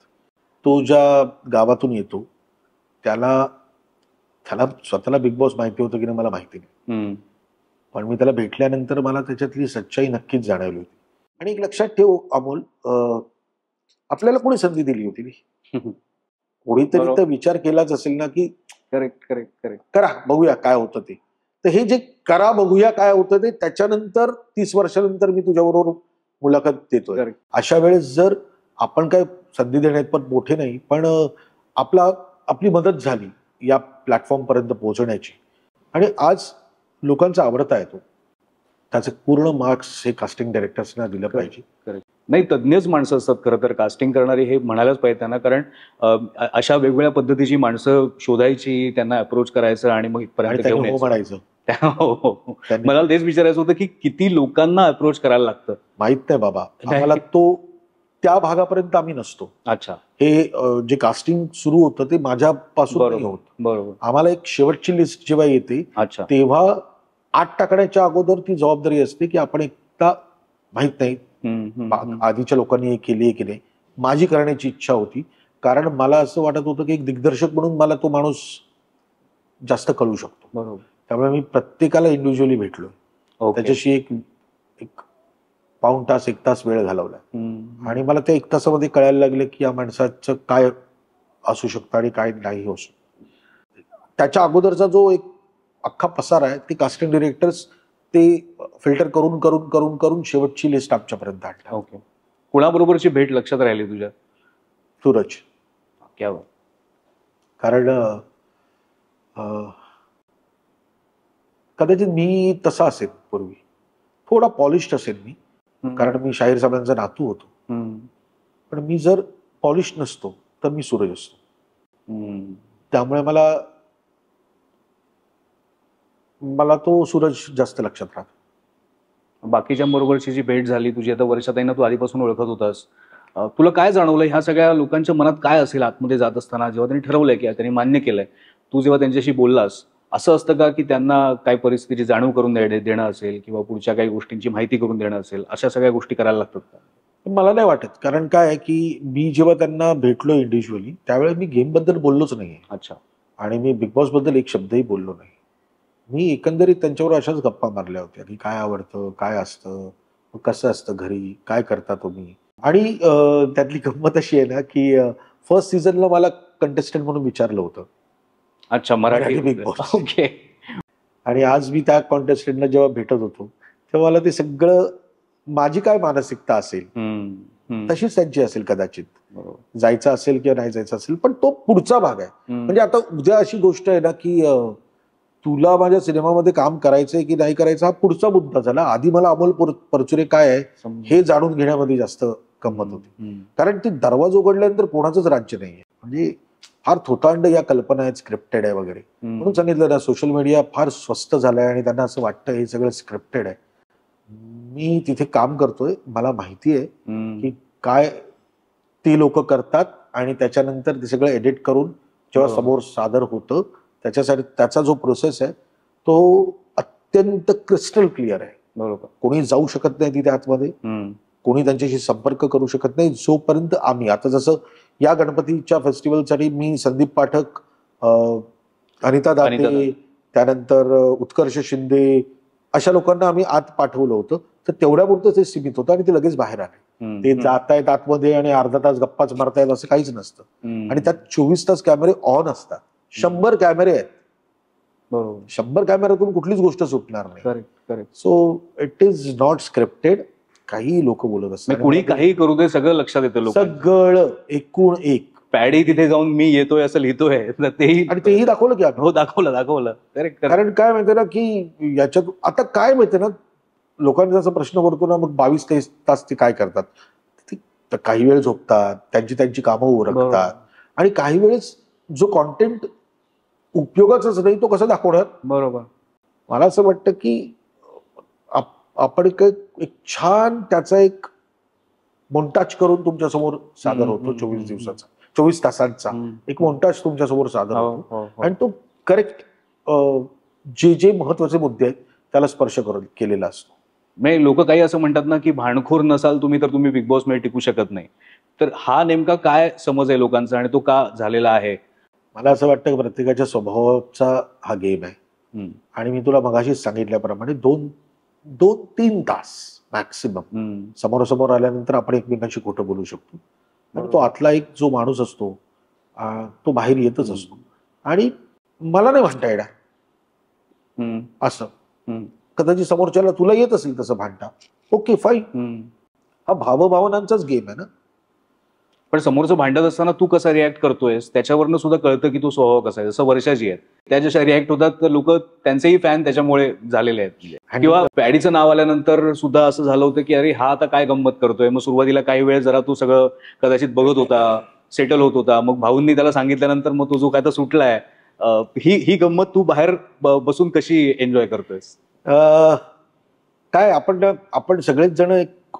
तो ज्या गावातून येतो त्याला स्वतःला बिग बॉस माहिती होतं की नाही मला माहिती नाही. पण मी त्याला भेटल्यानंतर मला त्याच्यातली सच्चाई नक्कीच जाणवली होती. आणि एक लक्षात ठेव अमोल, आपल्याला कोणी संधी दिली होती? कोणीतरी तर विचार केलाच असेल ना, की करेक्ट करेक्ट करेक्ट. करा बघूया काय होतं ते. तर हे जे करा बघूया काय होतं ते, त्याच्यानंतर 30 वर्षानंतर मी तुझ्याबरोबर मुलाखत देतोय. अशा वेळेस जर आपण काय संधी देण्यात पण मोठे नाही, पण आपली मदत झाली या प्लॅटफॉर्म पर्यंत पोहोचण्याची, आणि आज लोकांचा आवडता आहे तो, त्याचे पूर्ण मार्क्स हे कास्टिंग डायरेक्टर्सना दिलं पाहिजे. नाही, तज्ञच माणसं असतात खरं तर कास्टिंग करणारी, हे म्हणायलाच पाहिजे त्यांना. कारण अशा वेगवेगळ्या पद्धतीची माणसं शोधायची, त्यांना अप्रोच करायचं आणि मग इथपर्यंत घेऊन यायचं. म्हणायचं. मला तेच विचारायचं होतं की किती लोकांना अप्रोच करायला लागतं. माहित नाही बाबा, आम्हाला त्या भागापर्यंत आम्ही नसतो. अच्छा. हे जे कास्टिंग सुरू होतं ते माझ्यापासून नाही होत. बरोबर. आम्हाला एक शेवटची लिस्ट जेव्हा येते तेव्हा 8 टाकण्याच्या अगोदर ती जबाबदारी असते की आपण एकदा माहित नाही आधीच्या लोकांनी हे केली की नाही. माझी करण्याची इच्छा होती, कारण मला असं वाटत होतं की एक दिग्दर्शक म्हणून मला तो माणूस जास्त कळू शकतो. बरोबर. त्यामुळे मी प्रत्येकाला इंडिव्हिज्युअली भेटलोय. त्याच्याशी एक पाऊण तास 1 तास वेळ घालवला. आणि मला त्या 1 तासामध्ये कळायला लागले की या माणसाचं काय असू शकतं आणि काय नाही होऊ शकतं. त्याच्या अगोदरचा जो एक अख्खा पसार आहे ते कास्टिंग डिरेक्टर्स ते फिल्टर करून करून करून करून शेवटची लिस्ट आमच्यापर्यंत आणली. ओके. कुणाबरोबरची भेट लक्षात राहिली तुझ्या? सूरज. क्या बात. कारण कदाचित मी तसा असेल पूर्वी, थोडा पॉलिश्ड असेल मी, कारण मी शाहीर साहेबांचा नातू होतो. पण मी जर पॉलिश नसतो तर मी सूरज असतो. त्यामुळे मला तो सूरज जास्त लक्षात राहतो. बाकीच्यांबरोबरची जी भेट झाली तुझी, आता वर्षाताईंना तू आधीपासून ओळखत होतास, तुला काय जाणवलं ह्या सगळ्या लोकांच्या मनात काय असेल आतमध्ये जात असताना, जेव्हा त्यांनी ठरवलंय की त्यांनी मान्य केलंय, तू जेव्हा त्यांच्याशी बोललास, असं असतं का की त्यांना काय परिस्थितीची जाणीव करून देणं असेल किंवा पुढच्या काही गोष्टींची माहिती करून देणं असेल, अशा सगळ्या गोष्टी करायला लागतात का? मला नाही वाटत. कारण काय आहे की मी जेव्हा त्यांना भेटलो इंडिव्हिज्युअली त्यावेळेस मी गेम बद्दल बोललोच नाहीये. अच्छा. आणि मी बिग बॉस बद्दल एक शब्दही बोललो नाही. मी एकंदरीत त्यांच्यावर अशाच गप्पा मारल्या होत्या की काय आवडतं, काय असतं, कसं असतं घरी, काय करता तुम्ही. आणि त्यातली गंमत अशी आहे ना की फर्स्ट सीझनला मला कंटेस्टंट म्हणून विचारलं होतं. अच्छा. Marathi big boss. ओके. आणि आज मी त्या कॉन्टेस्टंटला जेव्हा भेटत होतो तेव्हा मला ते सगळं, माझी काय मानसिकता असेल तशीच त्यांची असेल कदाचित. जायचं असेल किंवा नाही जायचं असेल, पण तो पुढचा भाग आहे. म्हणजे आता उद्या अशी गोष्ट आहे ना की तुला माझ्या सिनेमामध्ये काम करायचंय की नाही करायचं हा पुढचा मुद्दा झाला. आधी मला अमोल परचुरे काय आहे हे जाणून घेण्यामध्ये जास्त गंमत होती. कारण ती दरवाजा उघडल्यानंतर कोणाचंच राज्य नाहीये. म्हणजे फार थोतांड या कल्पना आहेत, स्क्रिप्टेड आहे वगैरे. म्हणून सांगितलं ना, सोशल मीडिया फार स्वस्त झालाय आणि त्यांना असं वाटतं हे सगळं स्क्रिप्टेड आहे. मी तिथे काम करतोय, मला माहिती आहे की काय ती लोक करतात आणि त्याच्यानंतर ते सगळं एडिट करून जेव्हा समोर सादर होतं त्याच्यासाठी त्याचा जो प्रोसेस आहे तो अत्यंत क्रिस्टल क्लिअर आहे. बरोबर. कोणी जाऊ शकत नाही तिथे आतमध्ये, कोणी त्यांच्याशी संपर्क करू शकत नाही जोपर्यंत आम्ही, आता जसं या गणपतीच्या फेस्टिवलसाठी मी संदीप पाठक, अनिता दाते, त्यानंतर उत्कर्ष शिंदे अशा लोकांना आम्ही आत पाठवलं होतं. तर तेवढ्यापुरतं ते सीमित होतं आणि ते लगेच बाहेर आले. ते जात आहेत आतमध्ये आणि अर्धा तास गप्पाच मारतायत असं काहीच नसतं. आणि त्यात 24 तास कॅमेरे ऑन असतात. 100 कॅमेरे आहेत. बरोबर. 100 कॅमेऱ्यातून कुठलीच गोष्ट सुटणार नाही. Correct. So it is not scripted. काही लोक बोलत असतात, कुणी काही करू दे, सगळं लक्षात येतं लोक, सगळं एकूण एक. पॅडी तिथे जाऊन मी येतोय असं लिहितोय, तेही दाखवलं की हो, दाखवलं. कारण काय माहितीये ना की याच्यात आता काय माहितीये ना, लोकांचा असा प्रश्न पडतो ना, मग 22 तास ते काय करतात. काही वेळ झोपतात, त्यांची कामं उरकतात, आणि काही वेळेस जो कॉन्टेंट उपयोगाचाच नाही तो कसा दाखवणार. बरोबर. मला असं वाटतं की आपण एक छान त्याचा एक मोन्टाज करून तुमच्या समोर सादर होतो 24 दिवसाचा, 24 तासांचा एक मोन्टाज तुमच्या समोर सादर होतो आणि तो करेक्ट जे जे महत्वाचे मुद्दे आहेत त्याला स्पर्श केलेला असतो. म्हणजे लोक काही असं म्हणतात ना की भांडखोर नसाल तुम्ही तर तुम्ही बिग बॉस मध्ये टिकू शकत नाही, तर हा नेमका काय समज आहे लोकांचा आणि तो का झालेला आहे? मला असं वाटतं की प्रत्येकाच्या स्वभावाचा हा गेम आहे आणि मी तुला मगाशीच सांगितल्याप्रमाणे 2-3 तास मॅक्सिमम समोरासमोर आल्यानंतर आपण एकमेकांशी खोटं बोलू शकतो आणि तो आतला एक जो माणूस असतो तो बाहेर येतच असतो. आणि मला नाही म्हणता येणार असं, कदाचित समोरच्याला तुला येत असेल तसं भांडता, ओके फाईन, हा भावभावनांचाच गेम आहे ना. पण समोरचं भांडत असताना तू कसा रिॲक्ट करतोयस त्याच्यावरनं सुद्धा कळतं की तू स्वभाव कसा आहे. जसं वर्षाची आहे त्या जशा रिॲक्ट होतात तर लोक त्यांचेही फॅन त्याच्यामुळे झालेले आहेत. किंवा पॅडीचं नाव आल्यानंतर सुद्धा असं झालं होतं की अरे हा आता काय गंमत करतोय. मग सुरुवातीला काही वेळ जरा तू सगळं कदाचित बघत होता, सेटल होत होता, मग भाऊंनी त्याला सांगितल्यानंतर मग तो जो काय तर सुटलाय, ही गंमत तू बाहेर बसून कशी एन्जॉय करतोयस? काय आपण सगळेच जण एक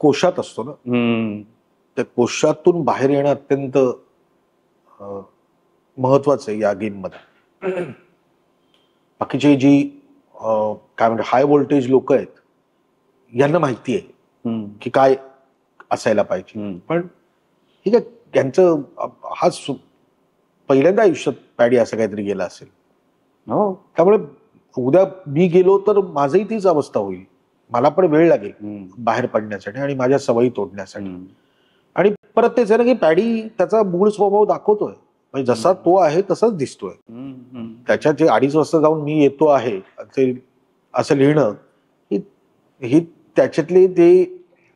कोशात असतो ना, त्या कोशातून बाहेर येणं अत्यंत महत्वाचं आहे या गेम मध्ये. बाकीची जी काय म्हणतात हाय व्होल्टेज लोक आहेत यांना माहिती आहे की काय असायला पाहिजे, पण ठीक आहे त्यांचं हा पहिल्यांदा आयुष्यात पॅडी असं काहीतरी गेला असेल, त्यामुळे उद्या मी गेलो तर माझही तीच अवस्था होईल. मला पण वेळ लागेल बाहेर पडण्यासाठी आणि माझ्या सवयी तोडण्यासाठी. आणि परत तेच आहे ना की पॅडी त्याचा मूळ स्वभाव दाखवतोय, म्हणजे जसा तो आहे तसाच दिसतोय. त्याच्या जे 2.5 वाजता जाऊन मी येतो आहे असं लिहिणं ही त्याच्यातले ते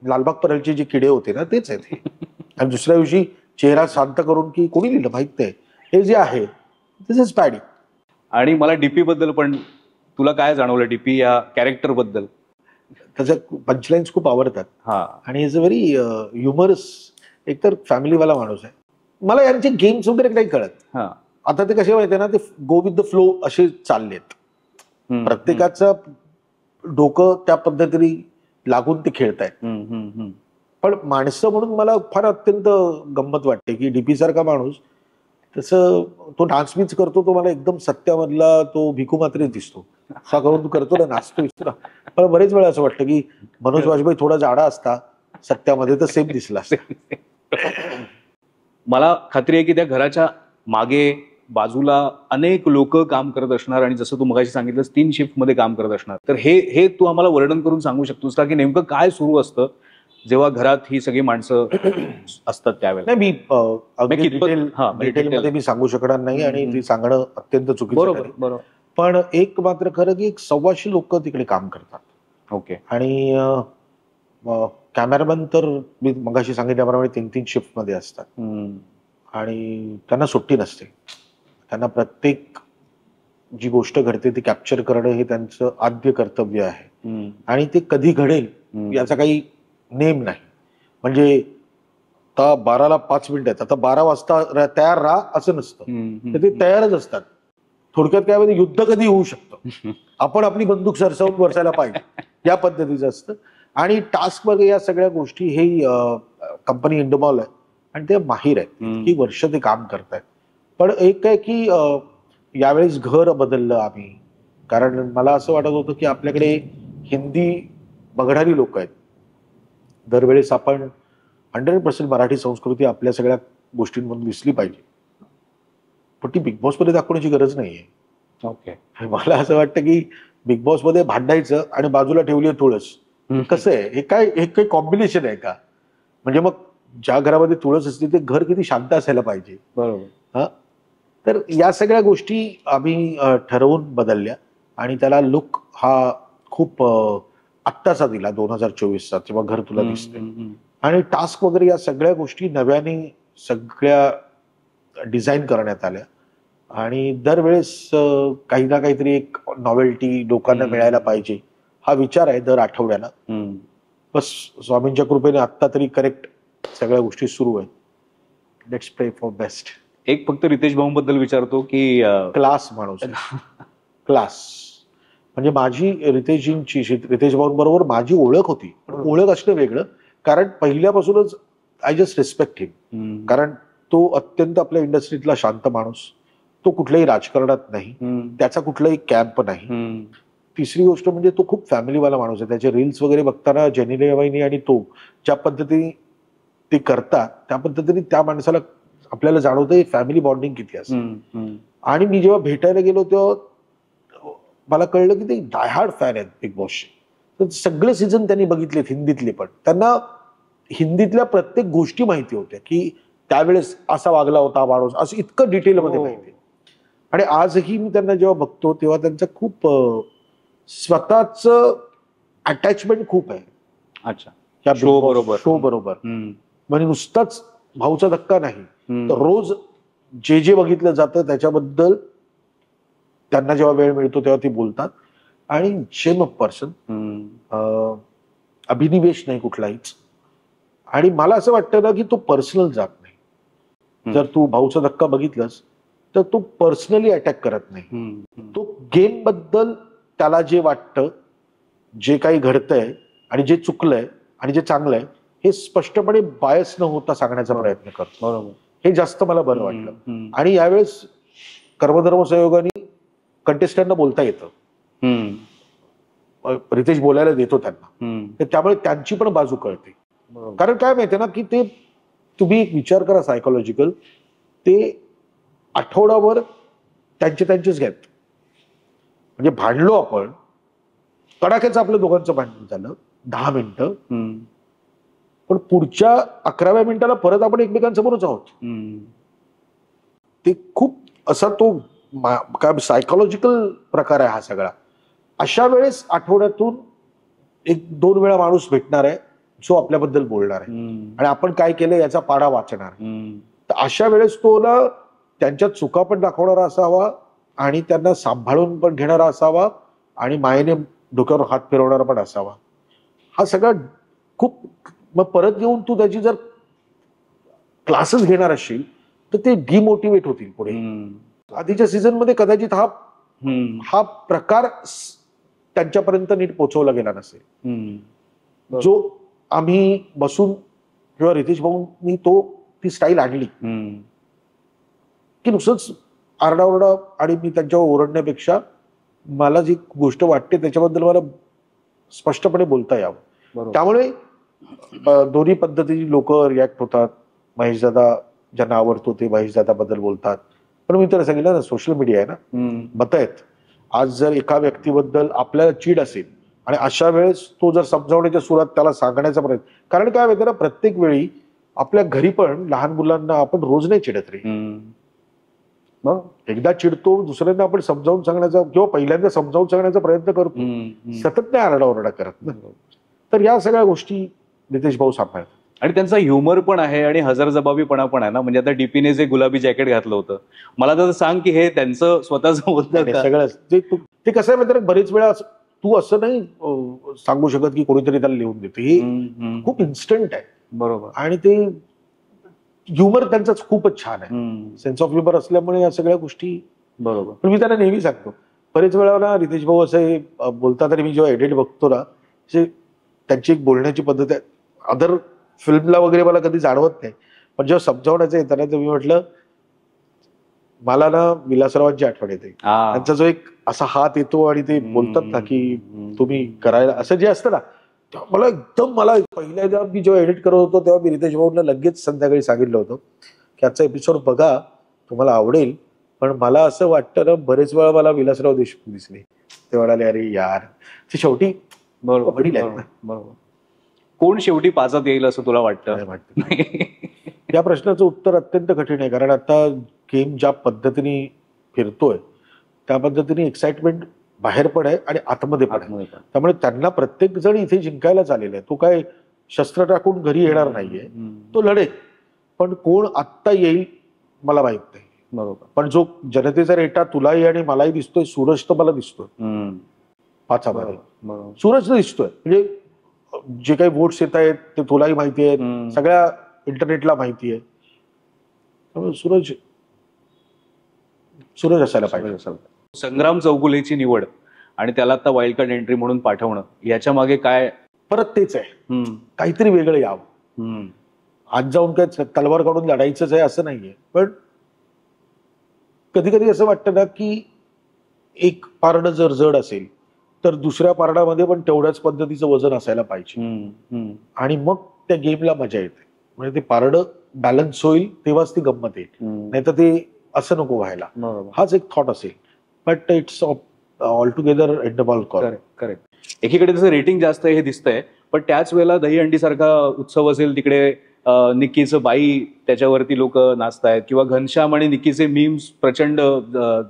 लालबाग परळचे जे किडे होते ना तेच आहेत. आणि दुसऱ्या दिवशी चेहरा शांत करून की कोणी लिहिलं माहित नाही, हे जे आहे दिस इज पॅडी. आणि मला डीपी बद्दल पण तुला काय जाणवलं डीपी या कॅरेक्टर बद्दल? त्याच्या पंचलाईन्स खूप आवडतात आणि इज अ व्हेरी ह्युमरस, एकतर फॅमिलीवाला माणूस आहे. मला यांचे गेम्स वगैरे नाही कळत. आता ते कसे माहितीये ना, ते गो विथ द फ्लो असे चाललेत. प्रत्येकाचं डोकं त्या पद्धतीने लागून ते खेळतायत. पण माणसं म्हणून मला फार अत्यंत गंमत वाटते की डीपी सारखा माणूस तसं तो डान्स बीच करतो, तो मला एकदम सत्यामधला तो भिकू मात्रे दिसतो. असा करून तू करतो ना, नाचतो दिसतो. मला बरेच वेळा असं वाटतं की मनोज वाजपेयी थोडा जाडा असता सत्यामध्ये तर सेम दिसला असता. मला खात्री आहे की त्या घराच्या मागे बाजूला अनेक लोक काम करत असणार आणि जसं तू मगाशी सांगितलंस 3 शिफ्ट मध्ये काम करत असणार. तर हे तू आम्हाला वर्णन करून सांगू शकतोस का की नेमकं काय सुरू असतं जेव्हा घरात ही सगळी माणसं असतात त्यावेळेला? नाही, मी डिटेलमध्ये मी सांगू शकणार नाही आणि ते सांगणं अत्यंत चुकीचं आहे. बरोबर. पण एक मात्र खरं की 125 लोक तिकडे काम करतात. ओके. आणि कॅमेरामॅन तर मी मगाशी सांगितल्याप्रमाणे 3-3 शिफ्ट मध्ये असतात आणि त्यांना सुट्टी नसते. त्यांना प्रत्येक जी गोष्ट घडते ती कॅप्चर करणं हे त्यांचं आद्य कर्तव्य आहे आणि ते कधी घडेल याचा काही नेम नाही. म्हणजे आता 12ला 5 मिनिटं आहेत, आता 12 वाजता तयार राहा असं नसतं, तर ते तयारच असतात. थोडक्यात काय म्हणजे युद्ध कधी होऊ शकतं, आपण आपली बंदूक सरसावून बसायला पाहिजे या पद्धतीचं असतं. आणि टास्क मध्ये या सगळ्या गोष्टी हे कंपनी इंडोमॉल आहे आणि ते माहीर आहेत की वर्ष ते काम करतायत. पण एक आहे की यावेळेस घर बदललं आम्ही, कारण मला असं वाटत होतं की आपल्याकडे हिंदी बघणारी लोक आहेत. दरवेळेस आपण 100% मराठी संस्कृती आपल्या सगळ्या गोष्टींमधून दिसली पाहिजे, पण ती बिग बॉस मध्ये दाखवण्याची गरज नाहीये. ओके. मला असं वाटतं की बिग बॉस मध्ये भांडायचं आणि बाजूला ठेवली तुळस, कसं आहे हे काही कॉम्बिनेशन आहे का? म्हणजे मग ज्या घरामध्ये तुळस असते ते घर किती शांत असायला पाहिजे. बरोबर. तर या सगळ्या गोष्टी आम्ही ठरवून बदलल्या आणि त्याला लुक हा खूप आत्ताचा दिला 2024चा, जेव्हा घर तुला दिसते. आणि टास्क वगैरे या सगळ्या गोष्टी नव्याने सगळ्या डिझाईन करण्यात आल्या आणि दरवेळेस काही ना काहीतरी एक नॉवेल्टी लोकांना मिळायला पाहिजे हा विचार आहे दर आठवड्याला. बस स्वामींच्या कृपेने आत्ता तरी करेक्ट सगळ्या गोष्टी सुरू आहेत. लेट्स प्रे फॉर बेस्ट. एक फक्त रितेश भाऊंबद्दल विचारतो की क्लास माणूस क्लास, म्हणजे माझी रितेश भाऊंबरोबर माझी ओळख होती, ओळख असणं वेगळं, कारण पहिल्यापासूनच आय जस्ट रिस्पेक्ट हिम. कारण तो अत्यंत आपल्या इंडस्ट्रीतला शांत माणूस, तो कुठल्याही राजकारणात नाही, त्याचा कुठलाही कॅम्प नाही. तिसरी गोष्ट म्हणजे तो खूप फॅमिलीवाला माणूस आहे. त्याचे रील्स वगैरे बघताना जेनेलिया वहिनी आणि तो ज्या पद्धतीने ते करतात त्या पद्धतीने त्या माणसाला आपल्याला जाणवतं फॅमिली बॉन्डिंग किती असते. आणि मी जेव्हा भेटायला गेलो तेव्हा मला कळलं की ते डायहार्ड फॅन आहेत बिग बॉसचे. तर सगळे सीझन त्यांनी बघितलेत, हिंदीतले पण. त्यांना हिंदीतल्या प्रत्येक गोष्टी माहिती होत्या की त्यावेळेस असा वागला होता माणूस, असं इतकं डिटेलमध्ये माहिती. आणि आजही मी त्यांना जेव्हा बघतो तेव्हा त्यांचं खूप स्वतःच अटॅचमेंट खूप आहे. अच्छा. या शो बरोबर. शो बरोबर. म्हणजे नुसताच भाऊचा धक्का नाही, तर रोज जे जे बघितलं जातं त्याच्याबद्दल त्यांना जेव्हा वेळ मिळतो तेव्हा ते बोलतात. आणि शेम ऑफ पर्सन, अभिनिवेश नाही कुठलाहीच. आणि मला असं वाटतं ना की तो पर्सनल जात नाही. जर तू भाऊचा धक्का बघितलंस तर तो पर्सनली अटॅक करत नाही. तो गेम बद्दल त्याला जे वाटतं, जे काही घडतंय आणि जे चुकलंय आणि जे चांगलंय हे स्पष्टपणे बायस न होता सांगण्याचा प्रयत्न करतो. बरोबर. हे जास्त मला बरं वाटलं. आणि यावेळेस कर्मधर्म संयोगाने कंटेस्टंटना बोलता येतं. रितेश बोलायला देतो त्यांना, तर त्यामुळे त्यांची पण बाजू कळते. कारण काय माहितीये ना की ते तुम्ही एक विचार करा सायकोलॉजिकल, ते आठवडाभर त्यांचेच घेत. म्हणजे भांडलो आपण, कडाक्याचं आपलं दोघांचं भांडण झालं 10 मिनिटं, पण पुढच्या 11व्या मिनिटाला परत आपण एकमेकांसमोरच आहोत. ते खूप असा तो काय सायकोलॉजिकल प्रकार आहे हा सगळा. अशा वेळेस आठवड्यातून 1-2 वेळा माणूस भेटणार आहे जो आपल्याबद्दल बोलणार आहे आणि आपण काय केलं याचा पाढा वाचणार. तर अशा वेळेस तो ना त्यांच्या चुका पण दाखवणारा असावा आणि त्यांना सांभाळून पण घेणारा असावा आणि मायेने डोक्यावर हात फिरवणारा पण असावा. हा सगळा खूप. मग परत येऊन तू त्याची जर क्लासेस घेणार असशील तर ते डिमोटिवेट होतील पुढे. आधीच्या सीझन मध्ये कदाचित हा प्रकार त्यांच्यापर्यंत नीट पोहोचवला गेला नसेल. जो आम्ही बसून किंवा रितेश भाऊंनी ती स्टाईल आणली की नुसतंच आरडाओरडा आणि मी त्यांच्यावर ओरडण्यापेक्षा मला जी गोष्ट वाटते त्याच्याबद्दल मला स्पष्टपणे बोलता यावं. त्यामुळे दोन्ही पद्धतीची लोक रिॲक्ट होतात. महेशदादा ज्यांना आवडतो ते महेशदादाबद्दल बोलतात. पण मी तर सांगितलं ना, सोशल मीडिया आहे ना, मत आहेत. आज जर एका व्यक्तीबद्दल आपल्याला चीड असेल आणि अशा वेळेस तो जर समजावण्याच्या सुरात त्याला सांगण्याचा प्रयत्न, कारण काय माहिती ना, प्रत्येक वेळी आपल्या घरी पण लहान मुलांना आपण रोज नाही चिडत रे. मग एकदा चिडतो, दुसऱ्यांदा आपण समजावून सांगण्याचा किंवा पहिल्यांदा समजावून सांगण्याचा प्रयत्न करतो, सतत नाही आरडाओरडा करत ना. तर या सगळ्या गोष्टी नितेश भाऊ सांभाळतात. आणि त्यांचा ह्युमर पण आहे आणि हजरजबाबीपणा पण आहे ना. म्हणजे आता डीपीने जे गुलाबी जॅकेट घातलं होतं, मला तर सांग की हे त्यांचं स्वतःच होतं सगळं. ते कसं आहे माहिती, बरेच वेळा तू असं नाही सांगू शकत की कोणीतरी त्याला लिहून देते. हे खूप इन्स्टंट आहे. बरोबर. आणि ते ह्युमर त्यांचाच खूपच छान आहे. सेन्स ऑफ ह्युमर असल्यामुळे या सगळ्या गोष्टी. बरोबर. पण मी त्यांना नेहमी सांगतो, बरेच वेळा ना रितेश भाऊ असं बोलतात आणि मी जेव्हा एडिट बघतो ना, त्यांची एक बोलण्याची पद्धत आहे, अदर फिल्मला वगैरे मला कधी जाणवत नाही, पण जेव्हा समजावण्याचं येतं ना, तर मी म्हटलं मला ना विलासरावांची आठवण येते. त्यांचा जो एक असा हात येतो आणि ते बोलतात ना की तुम्ही करायला असं जे असतं ना, मला एकदम पहिल्यांदा मी जेव्हा एडिट करत होतो तेव्हा मी रितेश भाऊंना लगेच संध्याकाळी सांगितलं होतं की आजचा एपिसोड बघा, तुम्हाला आवडेल, पण मला असं वाटतं ना, बरेच वेळा मला विलासराव देशमुख दिसले. ते म्हणाले अरे यार, ते शेवटी वडील आहेत ना. बरोबर. कोण शेवटी पाचत येईल असं तुला वाटतं? या प्रश्नाचं उत्तर अत्यंत कठीण आहे, कारण आता गेम ज्या पद्धतीने फिरतोय त्या पद्धतीने एक्साइटमेंट बाहेर पण आहे आणि आतमध्ये पण आहे. त्यामुळे त्यांना प्रत्येक जण इथे जिंकायलाच आलेला आहे. तो काय शस्त्र टाकून घरी येणार नाहीये, तो लढेल. पण कोण आत्ता येईल मला माहित नाही. बरोबर. पण जो जनतेचा रेटा तुलाही आणि मलाही दिसतोय, सूरज तर मला दिसतोय पाचामध्ये. सूरज दिसतोय, म्हणजे जे काही वोट्स येत आहेत ते तुलाही माहिती आहेत, सगळ्या इंटरनेटला माहिती आहे. त्यामुळे सूरज असायला पाहिजे. संग्राम चौगुलेची निवड आणि त्याला आता वाईल्ड कार्ड एंट्री म्हणून पाठवणं, याच्या मागे काय परत तेच आहे, काहीतरी वेगळं यावं. आज जाऊन काय तलवार काढून लढायचंच आहे असं नाहीये, पण कधी कधी असं वाटतं ना की एक पारडं जर जड असेल तर दुसऱ्या पारडामध्ये पण तेवढ्याच पद्धतीचं वजन असायला पाहिजे, आणि मग त्या गेमला मजा येते. म्हणजे ते पारडं बॅलन्स होईल तेव्हाच ती गंमत येईल, नाही तर ते असं नको व्हायला. हाच एक थॉट असेल, but it's all together and ball call. Correct. एकीकडे त्याचं रेटिंग जास्त आहे हे दिसतंय, पण त्याच वेळेला दहीहंडी सारखा उत्सव असेल तिकडे निक्कीचं बाई त्याच्यावरती लोक नाचतायत, किंवा घनश्याम आणि निक्कीचे मीम्स प्रचंड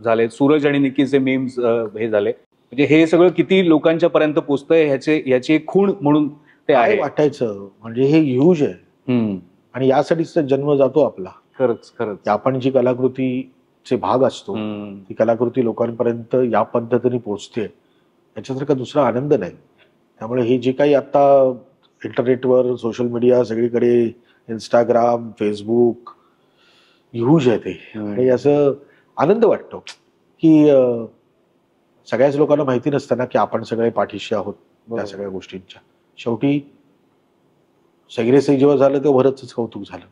झाले, सूरज आणि निक्कीचे मीम्स हे झाले. म्हणजे हे सगळं किती लोकांच्या पर्यंत पोहोचतंय ह्याची एक खूण म्हणून ते आहे. काय वाटायचं म्हणजे हे ह्यूज आहे, आणि यासाठीच तर जन्म जातो आपला. खरंच खरंच. आपण जी कलाकृतीचे भाग असतो ती कलाकृती लोकांपर्यंत या पद्धतीने पोहोचते, याच्यासारखा दुसरा आनंद नाही. त्यामुळे हे जे काही आता इंटरनेटवर सोशल मीडिया सगळीकडे, इंस्टाग्राम, फेसबुक ह्यूज आहे ते, आणि असं आनंद वाटतो की सगळ्याच लोकांना माहिती नसतं ना की आपण सगळे पाठीशी आहोत त्या सगळ्या गोष्टींच्या. शेवटी सैरेसई जेव्हा झालं तेव्हा भरतच कौतुक झालं,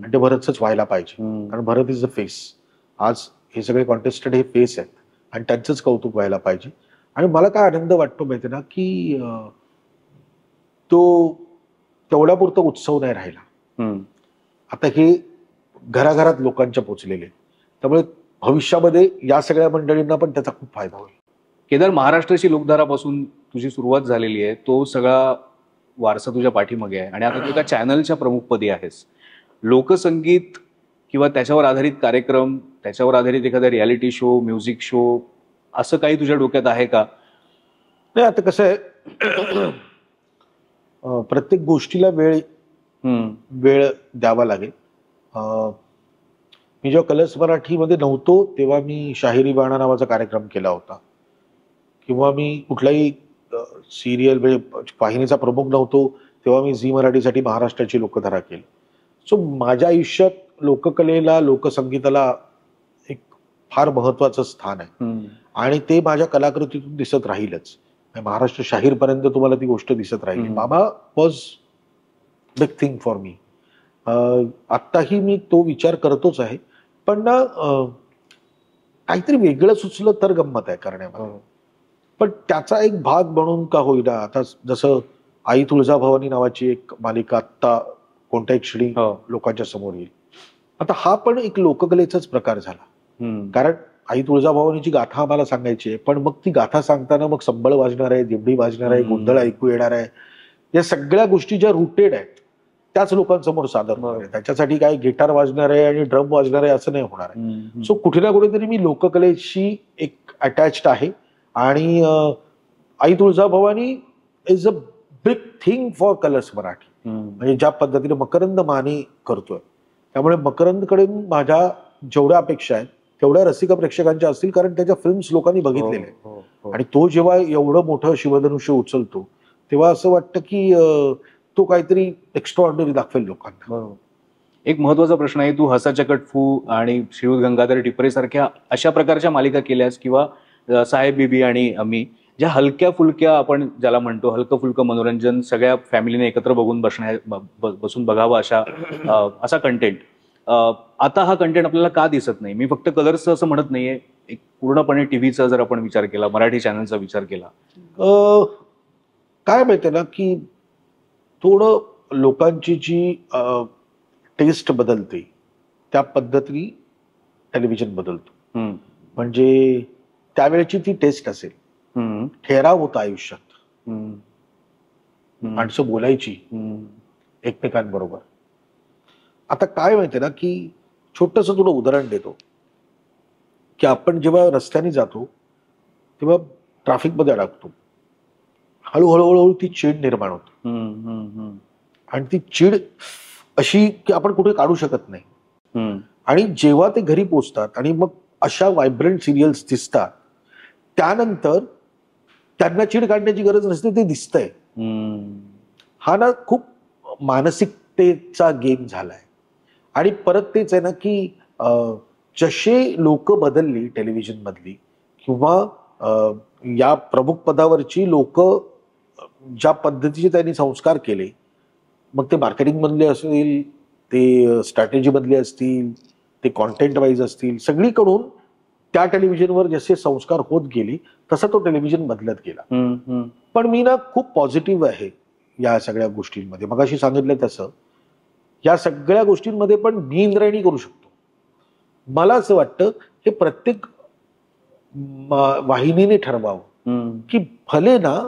आणि ते भरतच व्हायला पाहिजे, कारण भरत इज द फेस. आज हे सगळे कॉन्टेस्टेड हे फेस आहेत, आणि त्यांचंच कौतुक व्हायला पाहिजे. आणि मला काय आनंद वाटतो माहिती ना की तो तेवढ्यापुरता उत्सव नाही राहिला, आता हे घराघरात लोकांच्या पोचलेले, त्यामुळे भविष्यामध्ये या सगळ्या मंडळींना पण त्याचा खूप फायदा होईल. केदार, महाराष्ट्राची लोकधारापासून तुझी सुरुवात झालेली आहे, तो सगळा वारसा तुझ्या पाठीमागे आहे, आणि आता तू एका चॅनलच्या प्रमुखपदी आहेस. लोकसंगीत किंवा त्याच्यावर आधारित कार्यक्रम, त्याच्यावर आधारित एखादा रियालिटी शो, म्युझिक शो, असं काही तुझ्या डोक्यात आहे का? नाही, आता कसं आहे, प्रत्येक गोष्टीला वेळ द्यावा लागेल. मी जेव्हा कलर्स मराठीमध्ये नव्हतो तेव्हा मी शाहिरी बाणा नावाचा कार्यक्रम केला होता, किंवा मी कुठलाही सिरियल म्हणजे वाहिनीचा प्रमुख नव्हतो तेव्हा मी झी मराठीसाठी महाराष्ट्राची लोकधारा केली. सो माझ्या आयुष्यात लोककलेला, लोकसंगीताला एक फार महत्वाचं स्थान आहे, आणि ते माझ्या कलाकृतीतून दिसत राहीलच. महाराष्ट्र शाहीर पर्यंत तुम्हाला ती गोष्ट दिसत राहील. बाबा was big thing for me. आत्ताही मी तो विचार करतोच आहे, पण ना काहीतरी वेगळं सुचलं तर गंमत आहे करण्यामध्ये. पण त्याचा एक भाग म्हणून का होईना, आता जसं आई तुळजाभवानी नावाची एक मालिका आत्ता कोणत्याही क्षणी लोकांच्या समोर येईल, आता हा पण एक लोककलेचाच प्रकार झाला. कारण आई तुळजाभवानीची गाथा आम्हाला सांगायची आहे, पण मग ती गाथा सांगताना मग संबळ वाजणार आहे, दिमडी वाजणार आहे, गोंधळ ऐकू येणार आहे, या सगळ्या गोष्टी ज्या रुटेड आहेत त्याच लोकांसमोर सादर होणार आहे. त्याच्यासाठी काय गिटार वाजणार आहे आणि ड्रम वाजणार आहे असं नाही होणार आहे. सो कुठे ना कुठेतरी मी लोककलेशी एक अटॅच्ड आहे, आणि Aai Tuljabhavani is a big thing for Colors Marathi. म्हणजे ज्या पद्धतीने मकरंद माने करतोय, त्यामुळे मकरंदकडे माझ्या जेवढ्या अपेक्षा आहेत तेवढ्या रसिक प्रेक्षकांच्या असतील, कारण त्याच्या फिल्म्स लोकांनी बघितलेले आहेत. आणि तो जेव्हा एवढं मोठं शिवधनुष्य उचलतो तेव्हा असं वाटतं की तो काहीतरी एक्स्ट्राऑर्डिनरी दाखवेल लोकांना. एक महत्वाचा प्रश्न आहे, तू हसा चकट फू आणि श्रीयुत गंगाधर टिपरे सारख्या अशा प्रकारच्या मालिका केल्यास, किंवा साहेब बीबी आणि मी, ज्या हलक्या फुलक्या, आपण ज्याला म्हणतो हलकं फुलकं मनोरंजन, सगळ्या फॅमिलीने एकत्र बसून बघावं असा कंटेंट, आता हा कंटेंट आपल्याला का दिसत नाही? मी फक्त कलर्सचं असं म्हणत नाहीये, एक पूर्णपणे टीव्हीचा जर आपण विचार केला, मराठी चॅनलचा विचार केला, काय माहितीये ना की थोडं लोकांची जी टेस्ट बदलते त्या पद्धतीने टेलिव्हिजन बदलतो. म्हणजे त्यावेळेची ती टेस्ट असेल, ठेराव होता आयुष्यात, माणसं बोलायची एकमेकांबरोबर. आता काय माहितीये ना की छोटस तुला उदाहरण देतो की आपण जेव्हा रस्त्याने जातो तेव्हा ट्रॅफिकमध्ये अडकतो, हळूहळू ती चीड निर्माण होते, आणि ती चीड अशी की आपण कुठे काढू शकत नाही. आणि जेव्हा ते घरी पोचतात आणि मग अशा व्हायब्रंट सिरियल्स दिसतात, त्यानंतर त्यांना चीड काढण्याची गरज नसते, ते दिसतंय. हा ना खूप मानसिकतेचा गेम झालाय. आणि परत तेच आहे ना की जसे लोक बदलली टेलिव्हिजन मधली, किंवा या प्रमुख पदावरची लोक ज्या पद्धतीचे त्यांनी संस्कार केले, मग ते मार्केटिंग मधले असतील, ते स्ट्रॅटेजी मधले असतील, ते कॉन्टेंट वाईज असतील, सगळीकडून त्या टेलिव्हिजनवर जसे संस्कार होत गेले तसा तो टेलिव्हिजन बदलत गेला. पण मी ना खूप पॉझिटिव्ह आहे या सगळ्या गोष्टींमध्ये. मगाशी सांगितलं तसं या सगळ्या गोष्टींमध्ये पण मी इंद्रायणी करू शकतो. मला असं वाटतं हे प्रत्येक वाहिनीने ठरवावं की भले ना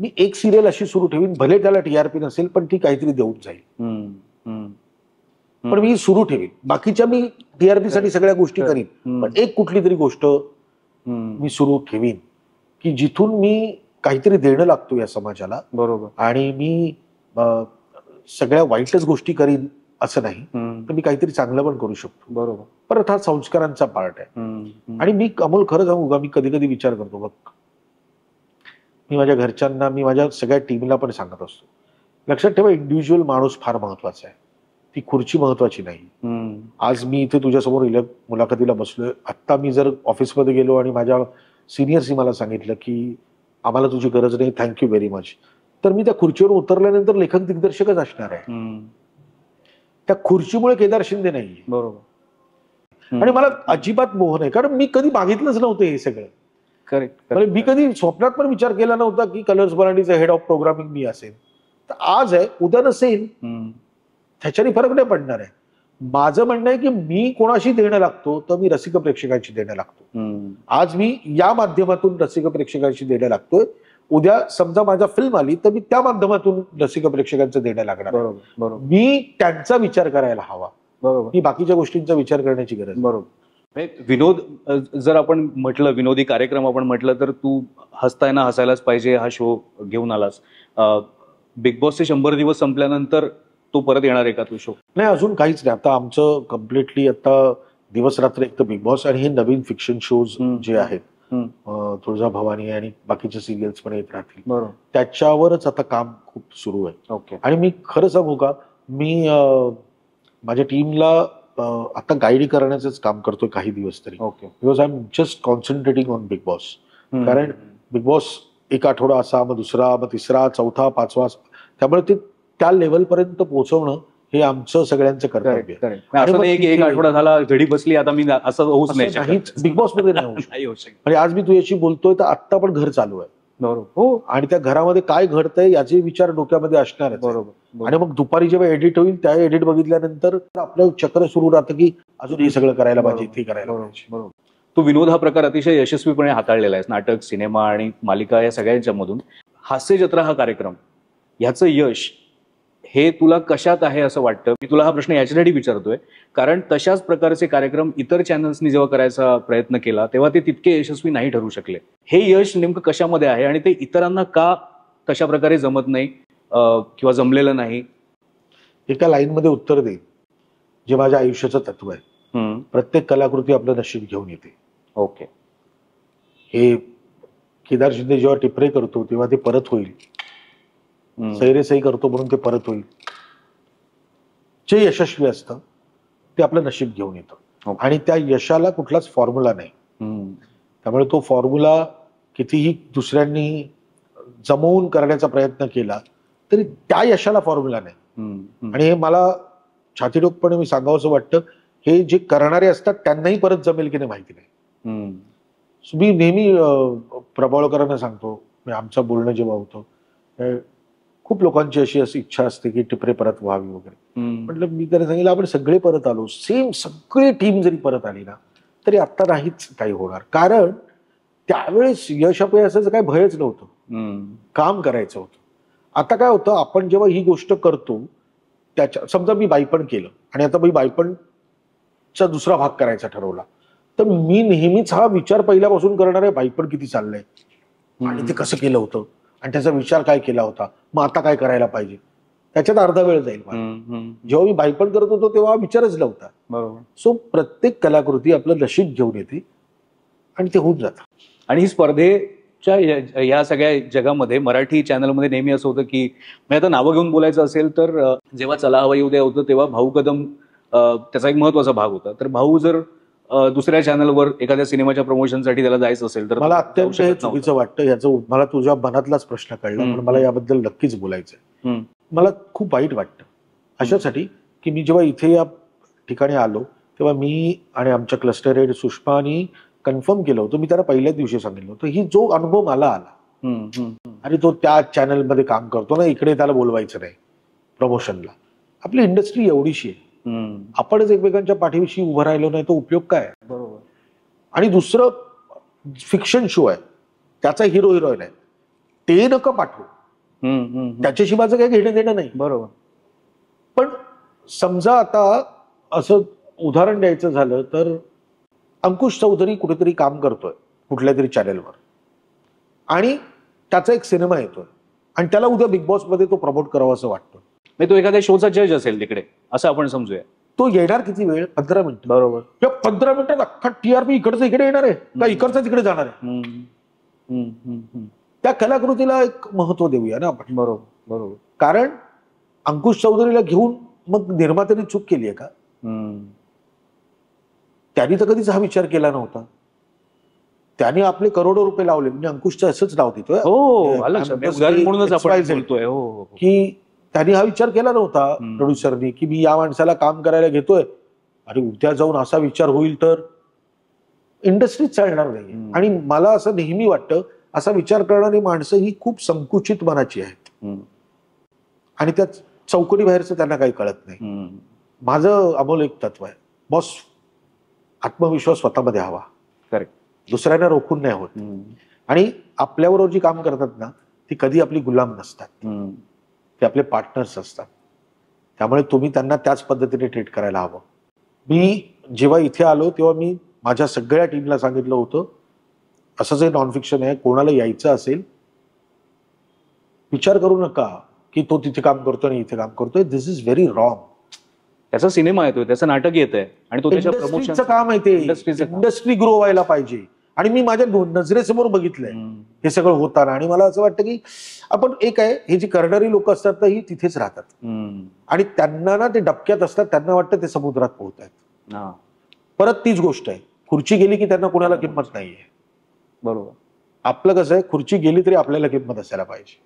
मी एक सिरियल अशी सुरू ठेवीन, भले त्याला टीआरपी नसेल पण ती काहीतरी देऊन जाईल, पण मी सुरू ठेवीन. बाकीच्या मी टीआरपी साठी सगळ्या गोष्टी करीन, पण एक कुठली तरी गोष्ट मी सुरू ठेवीन की जिथून मी काहीतरी देणं लागतो या समाजाला. बरोबर. आणि मी सगळ्या वाईटच गोष्टी करीन असं नाही, तर मी काहीतरी चांगलं पण करू शकतो. बरोबर. परत हा संस्कारांचा पार्ट आहे. आणि मी अमोल खरं सांगू का, मी कधी कधी विचार करतो बघ, मी माझ्या घरच्यांना, मी माझ्या सगळ्या टीमला पण सांगत असतो, लक्षात ठेवा इंडिव्हिज्युअल माणूस फार महत्वाचा आहे, ती खुर्ची महत्वाची नाही. आज मी इथे तुझ्यासमोर मुलाखतीला बसलोय, आत्ता मी जर ऑफिसमध्ये गेलो आणि माझ्या सिनियर्सनी मला सांगितलं की आम्हाला तुझी गरज नाही, थँक्यू व्हेरी मच, तर मी त्या खुर्चीवर उतरल्यानंतर लेखक दिग्दर्शकच असणार आहे. त्या खुर्चीमुळे केदार शिंदे नाही. बरोबर. आणि मला अजिबात मोह नाही, कारण मी कधी मागितलंच नव्हतं हे सगळं. करेक्ट. मी कधी स्वप्नात पण विचार केला नव्हता की कलर्स मराठीचा हेड ऑफ प्रोग्रामिंग मी असेल. तर आज आहे, उद्या नसेल, त्याच्याने फरक नाही पडणार आहे. माझं म्हणणं आहे की मी कोणाशी देणं लागतो, तर मी रसिक प्रेक्षकांशी देणं लागतो. आज मी या माध्यमातून रसिक प्रेक्षकांशी देणं लागतोय, उद्या समजा माझा फिल्म आली तर मी त्या माध्यमातून रसिक प्रेक्षकांचं देणं लागणार. बरोबर. मी त्यांचा विचार करायला हवा. बरोबर. मी बाकीच्या गोष्टींचा विचार करण्याची गरज. बरोबर. विनोद जर आपण म्हटलं, विनोदी कार्यक्रम आपण म्हटलं, तर तू हसताना हसायलाच पाहिजे हा शो घेऊन आलास. बिग बॉसचे 100 दिवस संपल्यानंतर तो परत येणार आहे का तो शो? नाही, अजून काहीच नाही. आता आमचं कम्प्लिटली आता दिवस रात्र एक तर बिग बॉस आणि हे नवीन फिक्शन शोज जे आहेत, तुळजा भवानी आणि बाकीचे सिरियल्स पण येत राहतील. बरोबर. त्याच्यावरच आता काम खूप सुरू आहे. ओके. आणि मी खरं सांगू का, मी माझ्या टीमला आता गाईड करण्याचंच काम करतोय काही दिवस तरी. Okay. Because I am just concentrating on Bigg Boss. कारण बिग बॉस एक आठवडा असा, मग दुसरा, मग तिसरा, चौथा, पाचवा, त्यामुळे ते त्या लेवल पर्यंत पोहोचवणं हे आमचं सगळ्यांचं कर्तव्य आहे. असं नाही की एक आठवडा झाला, घडी बसली, आता मी असं होऊच नाही. बिग बॉस मध्ये नाही होऊ शकत. म्हणजे आज मी तुझ्याशी बोलतोय तर आत्ता पण घर चालू आहे. बरोबर. हो. आणि त्या घरामध्ये काय घडतंय याचे विचार डोक्यामध्ये असणार आहे. बरोबर. आणि मग दुपारी जेव्हा एडिट होईल त्या एडिट बघितल्यानंतर आपलं चक्र सुरू राहतं की अजून हे सगळं करायला पाहिजे, ते करायला पाहिजे. बरोबर. तू विनोद हा प्रकार अतिशय यशस्वीपणे हाताळलेला आहे. नाटक, सिनेमा आणि मालिका या सगळ्यांच्या मधून हास्य जत्रा हा कार्यक्रम, ह्याचं यश हे तुला कशात आहे असं वाटतं? मी तुला हा प्रश्न याच्यासाठी विचारतोय कारण तशाच प्रकारचे कार्यक्रम इतर चॅनल्सनी जेव्हा करायचा प्रयत्न केला तेव्हा ते तितके यशस्वी नाही ठरू शकले. हे यश नेमकं कशामध्ये आहे आणि ते इतरांना का तशा प्रकारे जमत नाही किंवा जमलेलं नाही? एका लाईनमध्ये उत्तर देईल, जे माझ्या आयुष्याचं तत्व आहे. प्रत्येक कलाकृती आपलं नशीब घेऊन येते. ओके. हे केदार शिंदे जेव्हा टिपरे करतो तेव्हा ते परत होईल, सैरेसही करतो म्हणून ते परत होईल. जे यशस्वी असतं ते आपलं नशीब घेऊन येतं. आणि त्या यशाला कुठलाच फॉर्म्युला नाही. त्यामुळे तो फॉर्म्युला कितीही दुसऱ्यांनी जमवून करण्याचा प्रयत्न केला तरी त्या यशाला फॉर्म्युला नाही. आणि हे मला छातीडोकपणे मी सांगावंसं वाटतं, हे जे करणारे असतात त्यांनाही परत जमेल की नाही माहिती नाही. मी नेहमी प्रभावळकरांना सांगतो, आमचं बोलणं जेव्हा होतं, खूप लोकांची अशी इच्छा असते की टिपरे परत व्हावी वगैरे. म्हटलं, मी त्याला सांगितलं आपण सगळे परत आलो, सेम सगळी टीम जरी परत आली ना तरी आता नाहीच काही होणार. कारण त्यावेळेस यश अपयशाचं काही भयच नव्हतं, काम करायचं होतं. आता काय होतं, आपण जेव्हा ही गोष्ट करतो त्याच्या, समजा मी बाईपण केलं आणि आता मी बाईपणचा दुसरा भाग करायचा ठरवला, तर मी नेहमीच हा विचार पहिल्यापासून करणार आहे, बाईपण किती चाललंय आणि ते कसं केलं होतं आणि त्याचा विचार काय केला होता, मग आता काय करायला पाहिजे, त्याच्यात अर्धा वेळ जाईल. जेव्हा मी बाईपण करत होतो तेव्हा विचारच नव्हता. बरोबर. सो प्रत्येक कलाकृती आपलं नशीब घेऊन येते आणि ते होऊन जातं. आणि ही स्पर्धेच्या या सगळ्या जगामध्ये मराठी चॅनलमध्ये नेहमी असं होतं की, मी आता नावं घेऊन बोलायचं असेल तर जेव्हा चला हवा येऊ द्या होतं तेव्हा भाऊ कदम त्याचा एक महत्वाचा भाग होता. तर भाऊ जर दुसऱ्या चॅनलवर एखाद्या सिनेमाच्या प्रमोशनसाठी त्याला जायचं असेल तर मला अत्यंत हे चुकीचं वाटतं. याचं मला तुझ्या मनातलाच प्रश्न कळला, पण मला याबद्दल नक्कीच बोलायचंय. मला खूप वाईट वाटतं अशासाठी की मी जेव्हा इथे या ठिकाणी आलो तेव्हा मी आणि आमच्या क्लस्टर हेड सुषमानी कन्फर्म केलं होतं. मी त्याला पहिल्याच दिवशी सांगितलं होतं ही जो अनुभव मला आला आणि तो त्या चॅनलमध्ये काम करतो ना, इकडे त्याला बोलवायचं नाही प्रमोशनला. आपली इंडस्ट्री एवढीशी आहे, आपणच एकमेकांच्या पाठीविषयी उभं राहिलो नाही तर उपयोग काय. बरोबर. आणि दुसरं फिक्शन शो आहे, त्याचा हिरो हिरोईन आहे, ते नका पाठवू, त्याच्याशी माझं काही घेणं देणं नाही. बरोबर. पण समजा आता असं उदाहरण द्यायचं झालं तर अंकुश चौधरी कुठेतरी काम करतोय कुठल्या तरी चॅनेलवर आणि त्याचा एक सिनेमा येतोय आणि त्याला उद्या बिग बॉस मध्ये तो प्रमोट करावा असं वाटतं. तो एखाद्या शोचा जज असेल तिकडे असं आपण समजूया. तो येणार किती वेळ? 15 मिनिटं. बरोबर. या 15 मिनिटात अख्खा टीआरपी इकडचं इकडे येणार आहे का इकडचं तिकडे जाणार आहे? त्या कलाकृतीला एक महत्व देऊया ना आपण. बरोबर बरोबर. कारण अंकुश चौधरीला घेऊन मग निर्मात्याने चूक केली आहे का? त्यांनी तर कधीच हा विचार केला नव्हता. त्यांनी आपले करोडो रुपये लावले. म्हणजे अंकुशचं असंच नाव देतोय की त्यांनी हा विचार केला नव्हता प्रोड्युसरनी की मी या माणसाला काम करायला घेतोय आणि उद्या जाऊन असा विचार होईल तर इंडस्ट्रीत चालणार नाही. आणि मला असं नेहमी वाटतं असा विचार करणारी माणसं ही खूप संकुचित मनाची आहेत आणि त्या चौकडी बाहेरचं त्यांना काही कळत नाही. माझं अमोल एक तत्व आहे, बॉस आत्मविश्वास स्वतःमध्ये हवा, दुसऱ्यांना रोखून नाही होत. आणि आपल्याबरोबर जी काम करतात ना ती कधी आपली गुलाम नसतात, ते आपले पार्टनर्स असतात. त्यामुळे तुम्ही त्यांना त्याच पद्धतीने ट्रीट करायला हवं. मी जेव्हा इथे आलो तेव्हा मी माझ्या सगळ्या टीमला सांगितलं होतं असं जे नॉन फिक्शन आहे, कोणाला यायचं असेल विचार करू नका की तो तिथे काम करतोय आणि इथे काम करतोय. दिस इज व्हेरी रॉंग. त्याचा सिनेमा येतोय, त्याचं नाटक येत आहे आणि तो त्याच्या प्रमोशनचं काम आहे. ते इंडस्ट्री ग्रो व्हायला पाहिजे. आणि मी माझ्या नजरेसमोर बघितलंय हे सगळं होताना. आणि मला असं वाटतं की आपण एक आहे, हे जी करणारी लोक असतात तर ही तिथेच राहतात आणि त्यांना ना ते डबक्यात असतात, त्यांना वाटतं ते समुद्रात पोहतायत. परत तीच गोष्ट आहे, खुर्ची गेली की त्यांना कोणाला किंमत नाहीये. बरोबर. आपलं कसं आहे, खुर्ची गेली तरी आपल्याला किंमत असायला पाहिजे.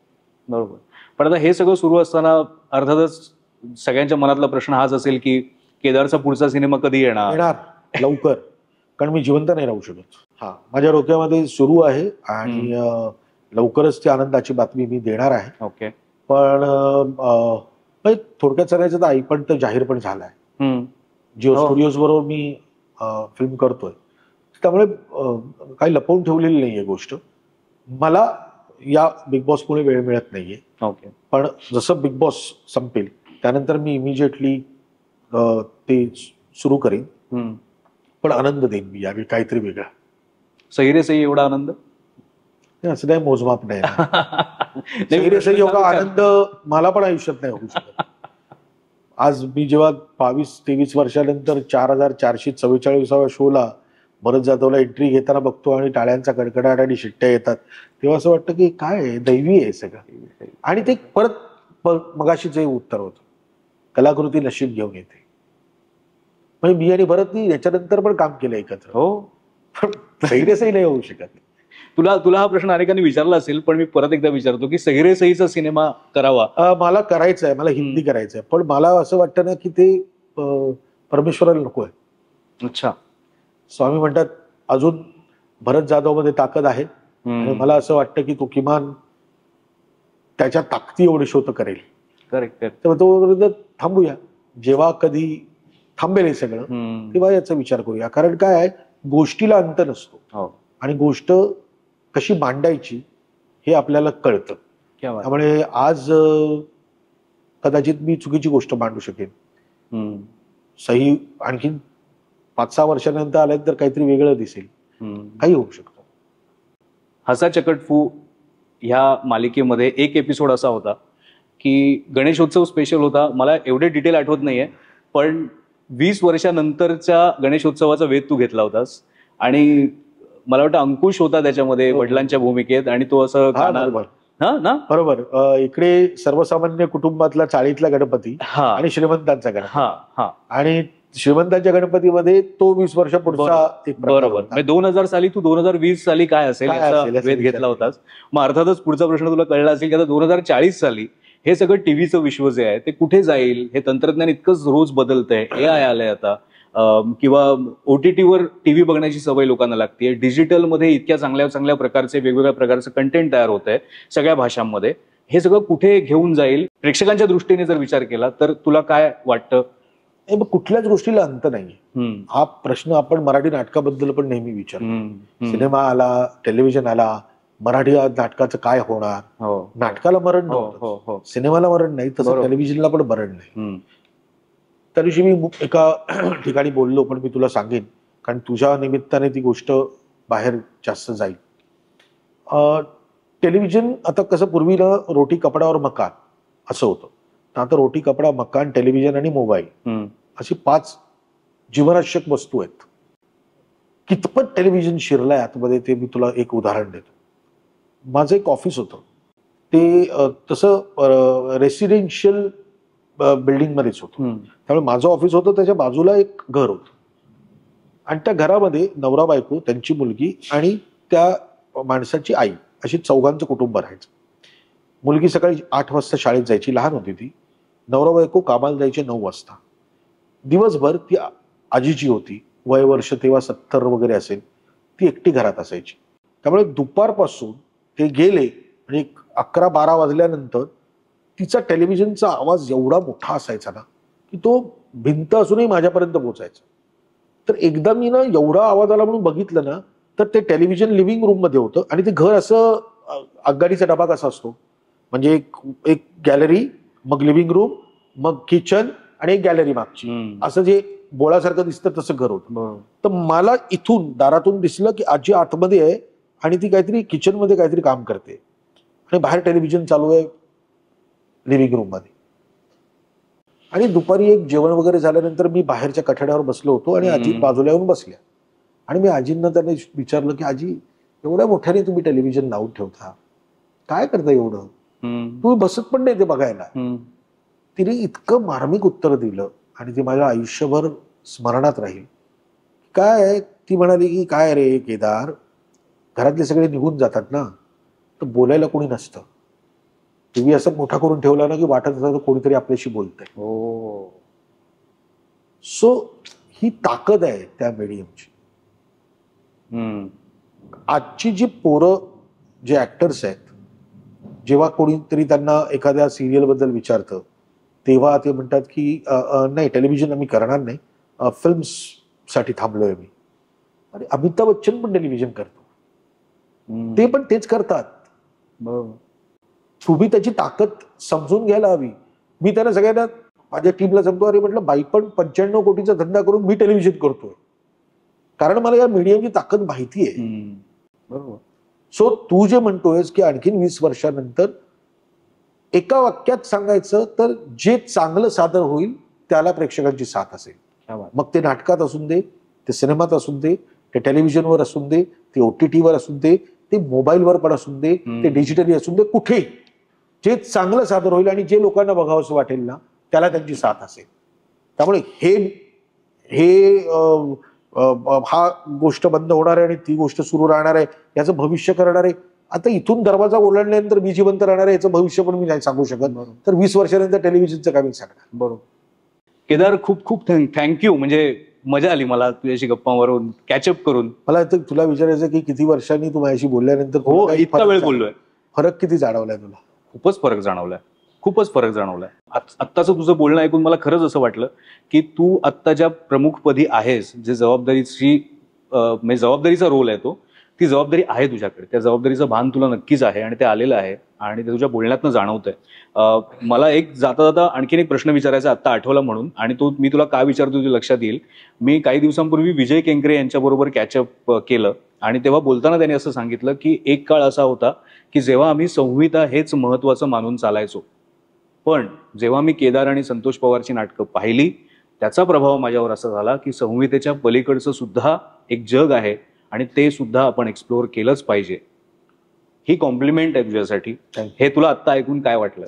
बरोबर. पण आता हे सगळं सुरू असताना अर्थातच सगळ्यांच्या मनातला प्रश्न हाच असेल की केदारचा पुढचा सिनेमा कधी येणार लवकर, कारण मी जिवंत नाही राहू शकत. हा माझ्या डोक्यामध्ये सुरू आहे आणि लवकरच ती आनंदाची बातमी मी देणार आहे. ओके. पण थोडक्यात सांगायचं तर आई पण तर जाहीर पण झालाय. जिओ स्टुडिओज बरोबर मी फिल्म करतोय, त्यामुळे काही लपवून ठेवलेली नाहीये गोष्ट. मला या बिग बॉसमुळे वेळ मिळत नाहीये. ओके. पण जसं बिग बॉस संपेल त्यानंतर मी इमिजिएटली ते सुरू करीन. पण आनंद देईन मी यावेळी काहीतरी वेगळा. सही सही एवढा आनंद असं नाही, मोजमाप नाही. सही एवढा आनंद मला पण आयुष्यात नाही होऊ शकत. आज मी जेव्हा 22-23 वर्षानंतर 4444व्या शोला भरत जाधवला एंट्री घेताना बघतो आणि टाळ्यांचा कडकडाट आणि शिट्ट्या येतात तेव्हा असं वाटतं की काय दैवी आहे सगळं. आणि ते परत मगाशी जे उत्तर होतं, कलाकृती नशीब घेऊन येते. म्हणजे मी आणि भरतनी याच्यानंतर पण काम केलं एकत्र. हो. पण सहीरेसही नाही होऊ शकत. तुला हा प्रश्न अनेकांनी विचारला असेल, पण मी परत एकदा विचारतो की सहीरेसहीचा सिनेमा करावा. मला करायचा आहे, मला हिंदी करायचं आहे. पण मला असं वाटतं ना की ते परमेश्वराला नको आहे. अच्छा. स्वामी म्हणतात अजून भरत जाधव मध्ये ताकद आहे आणि मला असं वाटतं की तो किमान त्याच्या ताकदी एवढे शो तर करेल. करेक्ट. तर तो थांबूया, जेव्हा कधी थांबेल हे सगळं तेव्हा याचा विचार करूया. कारण काय आहे, गोष्टीला अंत नसतो आणि गोष्ट कशी मांडायची हे आपल्याला कळतं. त्यामुळे आज कदाचित मी चुकीची गोष्ट मांडू शकेन. सही आणखी 5-6 वर्षानंतर आल्यात तर काहीतरी वेगळं दिसेल, काही होऊ शकतं. हसा चकटफू ह्या मालिकेमध्ये एक एपिसोड असा होता की गणेशोत्सव स्पेशल होता. मला एवढे डिटेल आठवत नाहीये, पण 20 वर्षानंतरच्या गणेशोत्सवाचा वेध तू घेतला होतास आणि मला वाटतं अंकुश होता त्याच्यामध्ये वडिलांच्या भूमिकेत आणि तो असं बरोबर. इकडे सर्वसामान्य कुटुंबातला चाळीतला गणपती आणि श्रीमंतांचा गणपती आणि श्रीमंतांच्या गणपतीमध्ये तो 20 वर्षापुढचा एक प्रकार बरोबर. होता. म्हणजे 2000 साली तू 2020 साली काय असेल काय याचा असेल याचा वेध विचार घेतला होतास. मग अर्थातच पुढचा प्रश्न तुला कळला असेल की आता 2040 साली हे सगळं टीव्हीचं विश्व जे आहे ते कुठे जाईल. हे तंत्रज्ञान इतकंच रोज बदलतंय. AI आलंय आता, किंवा OTTवर टीव्ही बघण्याची सवय लोकांना लागते. डिजिटलमध्ये इतक्या चांगल्या चांगल्या प्रकारचे वेगवेगळ्या प्रकारचं कंटेंट तयार होत आहे सगळ्या भाषांमध्ये. हे सगळं कुठे घेऊन जाईल प्रेक्षकांच्या दृष्टीने जर विचार केला तर तुला काय वाटतं? कुठल्याच गोष्टीला अंत नाहीये. हा प्रश्न आपण मराठी नाटकाबद्दल पण नेहमी विचारतो. सिनेमा आला, टेलिव्हिजन आला, मराठी नाटकाचं काय होणार. नाटकाला मरण नव्हतं, सिनेमाला मरण नाही, तसं टेलिव्हिजनला पण मरण नाही. त्या दिवशी मी एका ठिकाणी बोललो, पण मी तुला सांगेन कारण तुझ्या निमित्ताने ती गोष्ट बाहेर जास्त जाईल. टेलिव्हिजन आता कसं पूर्वी ना रोटी कपड्यावर मकान असं होतं, तर आता रोटी कपडा मकान टेलिव्हिजन आणि मोबाईल अशी 5 जीवनावश्यक वस्तू आहेत. कितपत टेलिव्हिजन शिरलाय आतमध्ये ते मी तुला एक उदाहरण देतो. माझं एक ऑफिस होतं, ते तसं रेसिडेन्शियल बिल्डिंग मध्येच होतं. त्यामुळे माझं ऑफिस होतं, त्याच्या बाजूला एक घर होतं आणि त्या घरामध्ये नवरा बायको, त्यांची मुलगी आणि त्या माणसाची आई अशी 4घांचं कुटुंब राहायचं. मुलगी सकाळी 8 वाजता शाळेत जायची, लहान होती ती. नवरा बायको कामाला जायचे 9 वाजता. दिवसभर ती आजीची होती, वय वर्ष तेव्हा 70 वगैरे असेल, ती एकटी घरात असायची. त्यामुळे दुपारपासून ते गेले आणि 11-12 वाजल्यानंतर तिचा टेलिव्हिजनचा आवाज एवढा मोठा असायचा ना की तो भिंत असूनही माझ्यापर्यंत पोहोचायचा. तर एकदा मी ना एवढा आवाज आला म्हणून बघितलं ना, तर ते टेलिव्हिजन लिव्हिंग रूम मध्ये होतं आणि ते घर असं आगगाडीचा डबा कसा असतो म्हणजे एक गॅलरी, मग लिव्हिंग रूम, मग किचन आणि एक गॅलरी मागची, असं जे बोळासारखं दिसतं तसं घर होतं. तर मला इथून दारातून दिसलं की आजी आतमध्ये आहे आणि ती काहीतरी किचन मध्ये काहीतरी काम करते आणि बाहेर टेलिव्हिजन चालू आहे लिव्हिंग रूम मध्ये. आणि दुपारी एक जेवण वगैरे झाल्यानंतर मी बाहेरच्या कठड्यावर बसलो होतो आणि आजी बाजूला येऊन बसल्या आणि मी आजींना त्यांनी विचारलं की आजी, एवढ्या मोठ्याने तुम्ही टेलिव्हिजन लावून ठेवता, काय करता एवढं, तुम्ही बसत पण नाही ते बघायला. तिने इतकं मार्मिक उत्तर दिलं आणि ते माझ्या आयुष्यभर स्मरणात राहील. काय ती म्हणाली की काय रे केदार, घरातले सगळे निघून जातात ना, तर बोलायला कोणी नसतं. टीव्ही असं मोठा करून ठेवला ना की वाटत असं कोणीतरी आपल्याशी बोलतंय. सो ही ताकद आहे त्या मीडियमची. आजची जी पोरं, जे ऍक्टर्स आहेत, जेव्हा कोणीतरी त्यांना एखाद्या सिरियल बद्दल विचारतं तेव्हा ते म्हणतात की नाही टेलिव्हिजन आम्ही करणार नाही, फिल्म्स साठी थांबलोय मी. आणि अमिताभ बच्चन पण टेलिव्हिजन करतो, ते पण तेच करतात. तुम्ही त्याची ताकद समजून घ्यायला हवी. मी त्यांना सगळ्यांना माझ्या टीमला सांगतो, अरे म्हटलं बाई पण 95 कोटीचा धंदा करून मी टेलिव्हिजन करतोय, कारण मला या मीडियाची ताकद माहिती आहे. बरोबर. सो तू जे म्हणतोयस की आणखीन 20 वर्षानंतर एका वाक्यात सांगायचं तर जे चांगलं सादर होईल त्याला प्रेक्षकांची साथ असेल. मग ते नाटकात असून दे, ते सिनेमात असून दे, ते टेलिव्हिजनवर असून दे, ते OTTवर असून दे, ते मोबाईलवर पण असून दे, ते डिजिटली असून दे, कुठे जे चांगलं सादर होईल आणि जे लोकांना बघावंसं वाटेल ना त्याला त्यांची साथ असेल. त्यामुळे हा गोष्ट बंद होणार आहे आणि ती गोष्ट सुरू राहणार आहे याचं भविष्य करणार आहे. आता इथून दरवाजा ओलांडल्यानंतर मी जिवंत राहणार आहे याचं भविष्य पण मी नाही सांगू शकत. तर 20 वर्षानंतर टेलिव्हिजनचं काय मी सांगणार. बरोबर. केदार, खूप खूप थँक्यू. म्हणजे मजा आली मला तुझ्याशी गप्पा मारून, कॅचअप करून. मला तुला विचारायचं की किती वर्षांनी तू माझ्याशी बोलल्यानंतर इतका वेळ बोललोय, फरक किती जाणवलाय तुला? खूपच फरक जाणवलाय, खूपच फरक जाणवलाय. आत्ताचं तुझं बोलणं ऐकून मला खरंच असं वाटलं की तू आत्ता ज्या प्रमुखपदी आहेस, जे जबाबदारीचा रोल आहे तो, ती जबाबदारी आहे तुझ्याकडे. त्या जबाबदारीचं भान तुला नक्कीच आहे आणि ते आलेलं आहे आणि ते तुझ्या बोलण्यातनं जाणवतंय. मला एक जाता जाता आणखीन एक प्रश्न विचारायचा आत्ता आठवला म्हणून, आणि तो मी तुला का विचारतो तुझ्या लक्षात येईल. मी काही दिवसांपूर्वी विजय केंकरे यांच्याबरोबर कॅचअप केलं आणि तेव्हा बोलताना त्यांनी असं सांगितलं की एक काळ असा होता की जेव्हा आम्ही संहिता हेच महत्वाचं मानून चालायचो, पण जेव्हा मी केदार आणि संतोष पवारची नाटकं पाहिली त्याचा प्रभाव माझ्यावर असा झाला की संहितेच्या पलीकडचं सुद्धा एक जग आहे आणि ते सुद्धा आपण एक्सप्लोअर केलंच पाहिजे. ही कॉम्प्लिमेंट आहे तुझ्यासाठी. हे तुला आत्ता ऐकून काय वाटलं?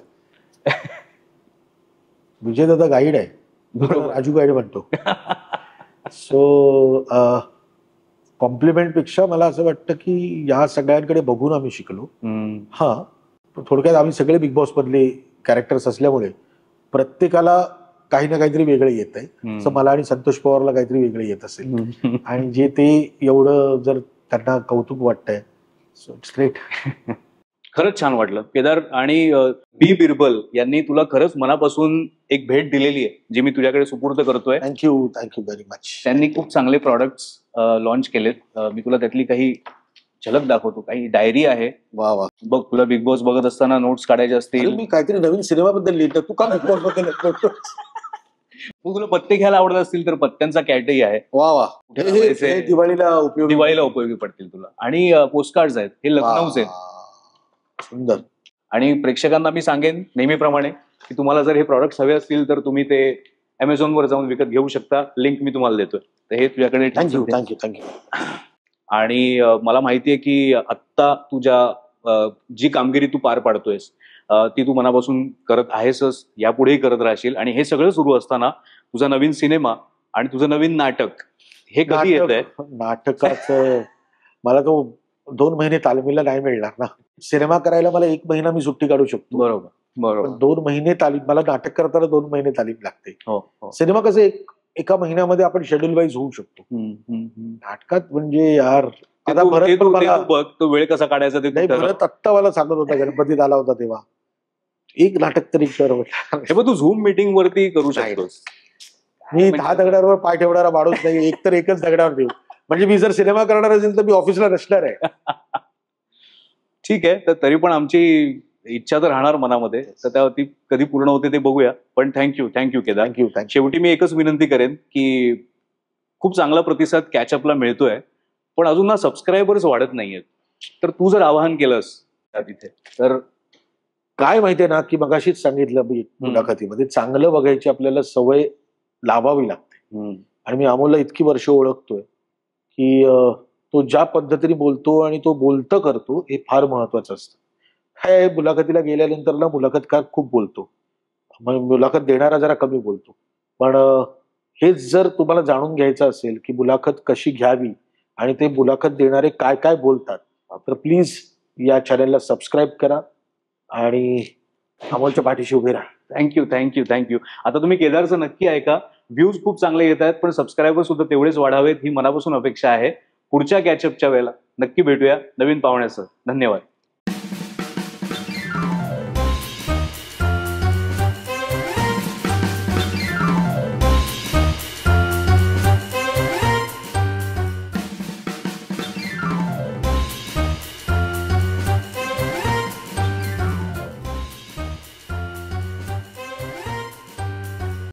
विजय दादा गाईड आहे बरोबर. राजू गायडे म्हणतो. सो कॉम्प्लिमेंट पेक्षा मला असं वाटतं की या सगळ्यांकडे बघून आम्ही शिकलो. हा, थोडक्यात आम्ही सगळे बिग बॉस मधले कॅरेक्टर्स असल्यामुळे प्रत्येकाला काही ना काहीतरी वेगळं येत आहे. असं मला आणि संतोष पवारला काहीतरी वेगळं येत असेल आणि जे ते एवढं जर त्यांना कौतुक वाटतंय, सो इट्स ग्रेट. खरंच छान वाटलं केदार. आणि बी बिरबल यांनी तुला खरंच मनापासून एक भेट दिलेली आहे जी मी तुझ्याकडे सुपूर्द करतोय. Thank you very much. त्यांनी खूप चांगले प्रॉडक्ट्स लॉन्च केलेत. मी तुला त्यातली काही झलक दाखवतो. काही डायरी आहे. वा वा. बघ, तुला बिग बॉस बघत असताना नोट्स काढायचे असतील. मी काहीतरी नवीन सिनेमाबद्दल लिहिलं, तू का बिग बॉस बद्दल लिहितो? तुला पत्ते घ्यायला आवडत असतील तर पत्त्यांचा कॅटही आहे. वा वा. हे दिवाळीला उपयोगी पडतील तुला. आणि पोस्टकार्ड्स आहेत, हे लखनौचे आहेत. सुंदर. आणि प्रेक्षकांना मी सांगेन नेहमीप्रमाणे की तुम्हाला जर हे प्रॉडक्ट्स हवे असतील तर तुम्ही ते अमेझॉनवर जाऊन विकत घेऊ शकता. लिंक मी तुम्हाला देतोय. तर हे तुझ्याकडे. थँक्यू. आणि मला माहितीये की आत्ता तुझ्या जी कामगिरी तू पार पाडतोयस ती तू मनापासून करत आहेसच, यापुढेही करत राहशील. आणि हे सगळं सुरू असताना तुझा नवीन सिनेमा आणि तुझं नवीन नाटक हे कधी येत आहे? नाटकाचं मला तो 2 महिने तालमीला नाही मिळणार ना. सिनेमा करायला मला 1 महिना मी सुट्टी काढू शकतो. बरोबर. 2 महिने तालीम, मला नाटक करताना 2 महिने तालीम लागते. हो. सिनेमा कसं एका महिन्यामध्ये आपण शेड्यूल वाईज होऊ शकतो. नाटकात म्हणजे यार, आता भरत पण मला बघ तो वेळ कसा काढायचा ते नाही. भरत आत्ता मला सांगत होता, गणपतीत आला होता तेव्हा, एक नाटक तरी कर म्हटलं. हे बघ, तू झूम मीटिंग वरती करू शकतोस. मी 10 दगडावर पाय ठेवणारा माणूस नाही. एकच दगडावर ठेवू. म्हणजे मी जर सिनेमा करणार असेल तर मी ऑफिसला नसणार आहे. ठीक आहे. तर तरी पण आमची इच्छा तर राहणार मनामध्ये, तर त्यावरती कधी पूर्ण होते ते बघूया. पण थँक्यू केदार. थँक्यू. शेवटी मी एकच विनंती करेन की खूप चांगला प्रतिसाद कॅचअपला मिळतोय, पण अजून ना सबस्क्रायबर्स वाढत नाहीयेत. तर तू जर आवाहन केलंस तिथे तर काय माहितीये ना, की मगाशीच सांगितलं मी मुलाखतीमध्ये, चांगलं बघायची आपल्याला सवय लावावी लागते. आणि मी अमोलला इतकी वर्ष ओळखतोय की तो ज्या पद्धतीने बोलतो आणि तो बोलतं करतो हे फार महत्वाचं असतं. काय मुलाखतीला गेल्यानंतर ना मुलाखतकार खूप बोलतो, मुलाखत देणारा जरा कमी बोलतो. पण हेच जर तुम्हाला जाणून घ्यायचं असेल की मुलाखत कशी घ्यावी आणि ते मुलाखत देणारे काय काय बोलतात, तर प्लीज या चॅनलला सबस्क्राईब करा आणि अमोलच्या पाठीशी उभे राहा. थँक्यू. आता तुम्ही केदारचं नक्की ऐका. व्ह्यूज खूप चांगले येत आहेत, पण सबस्क्रायबर सुद्धा तेवढेच वाढावेत ही मनापासून अपेक्षा आहे. पुढच्या कॅचअपच्या वेळेला नक्की भेटूया नवीन पाहुण्यासह. धन्यवाद.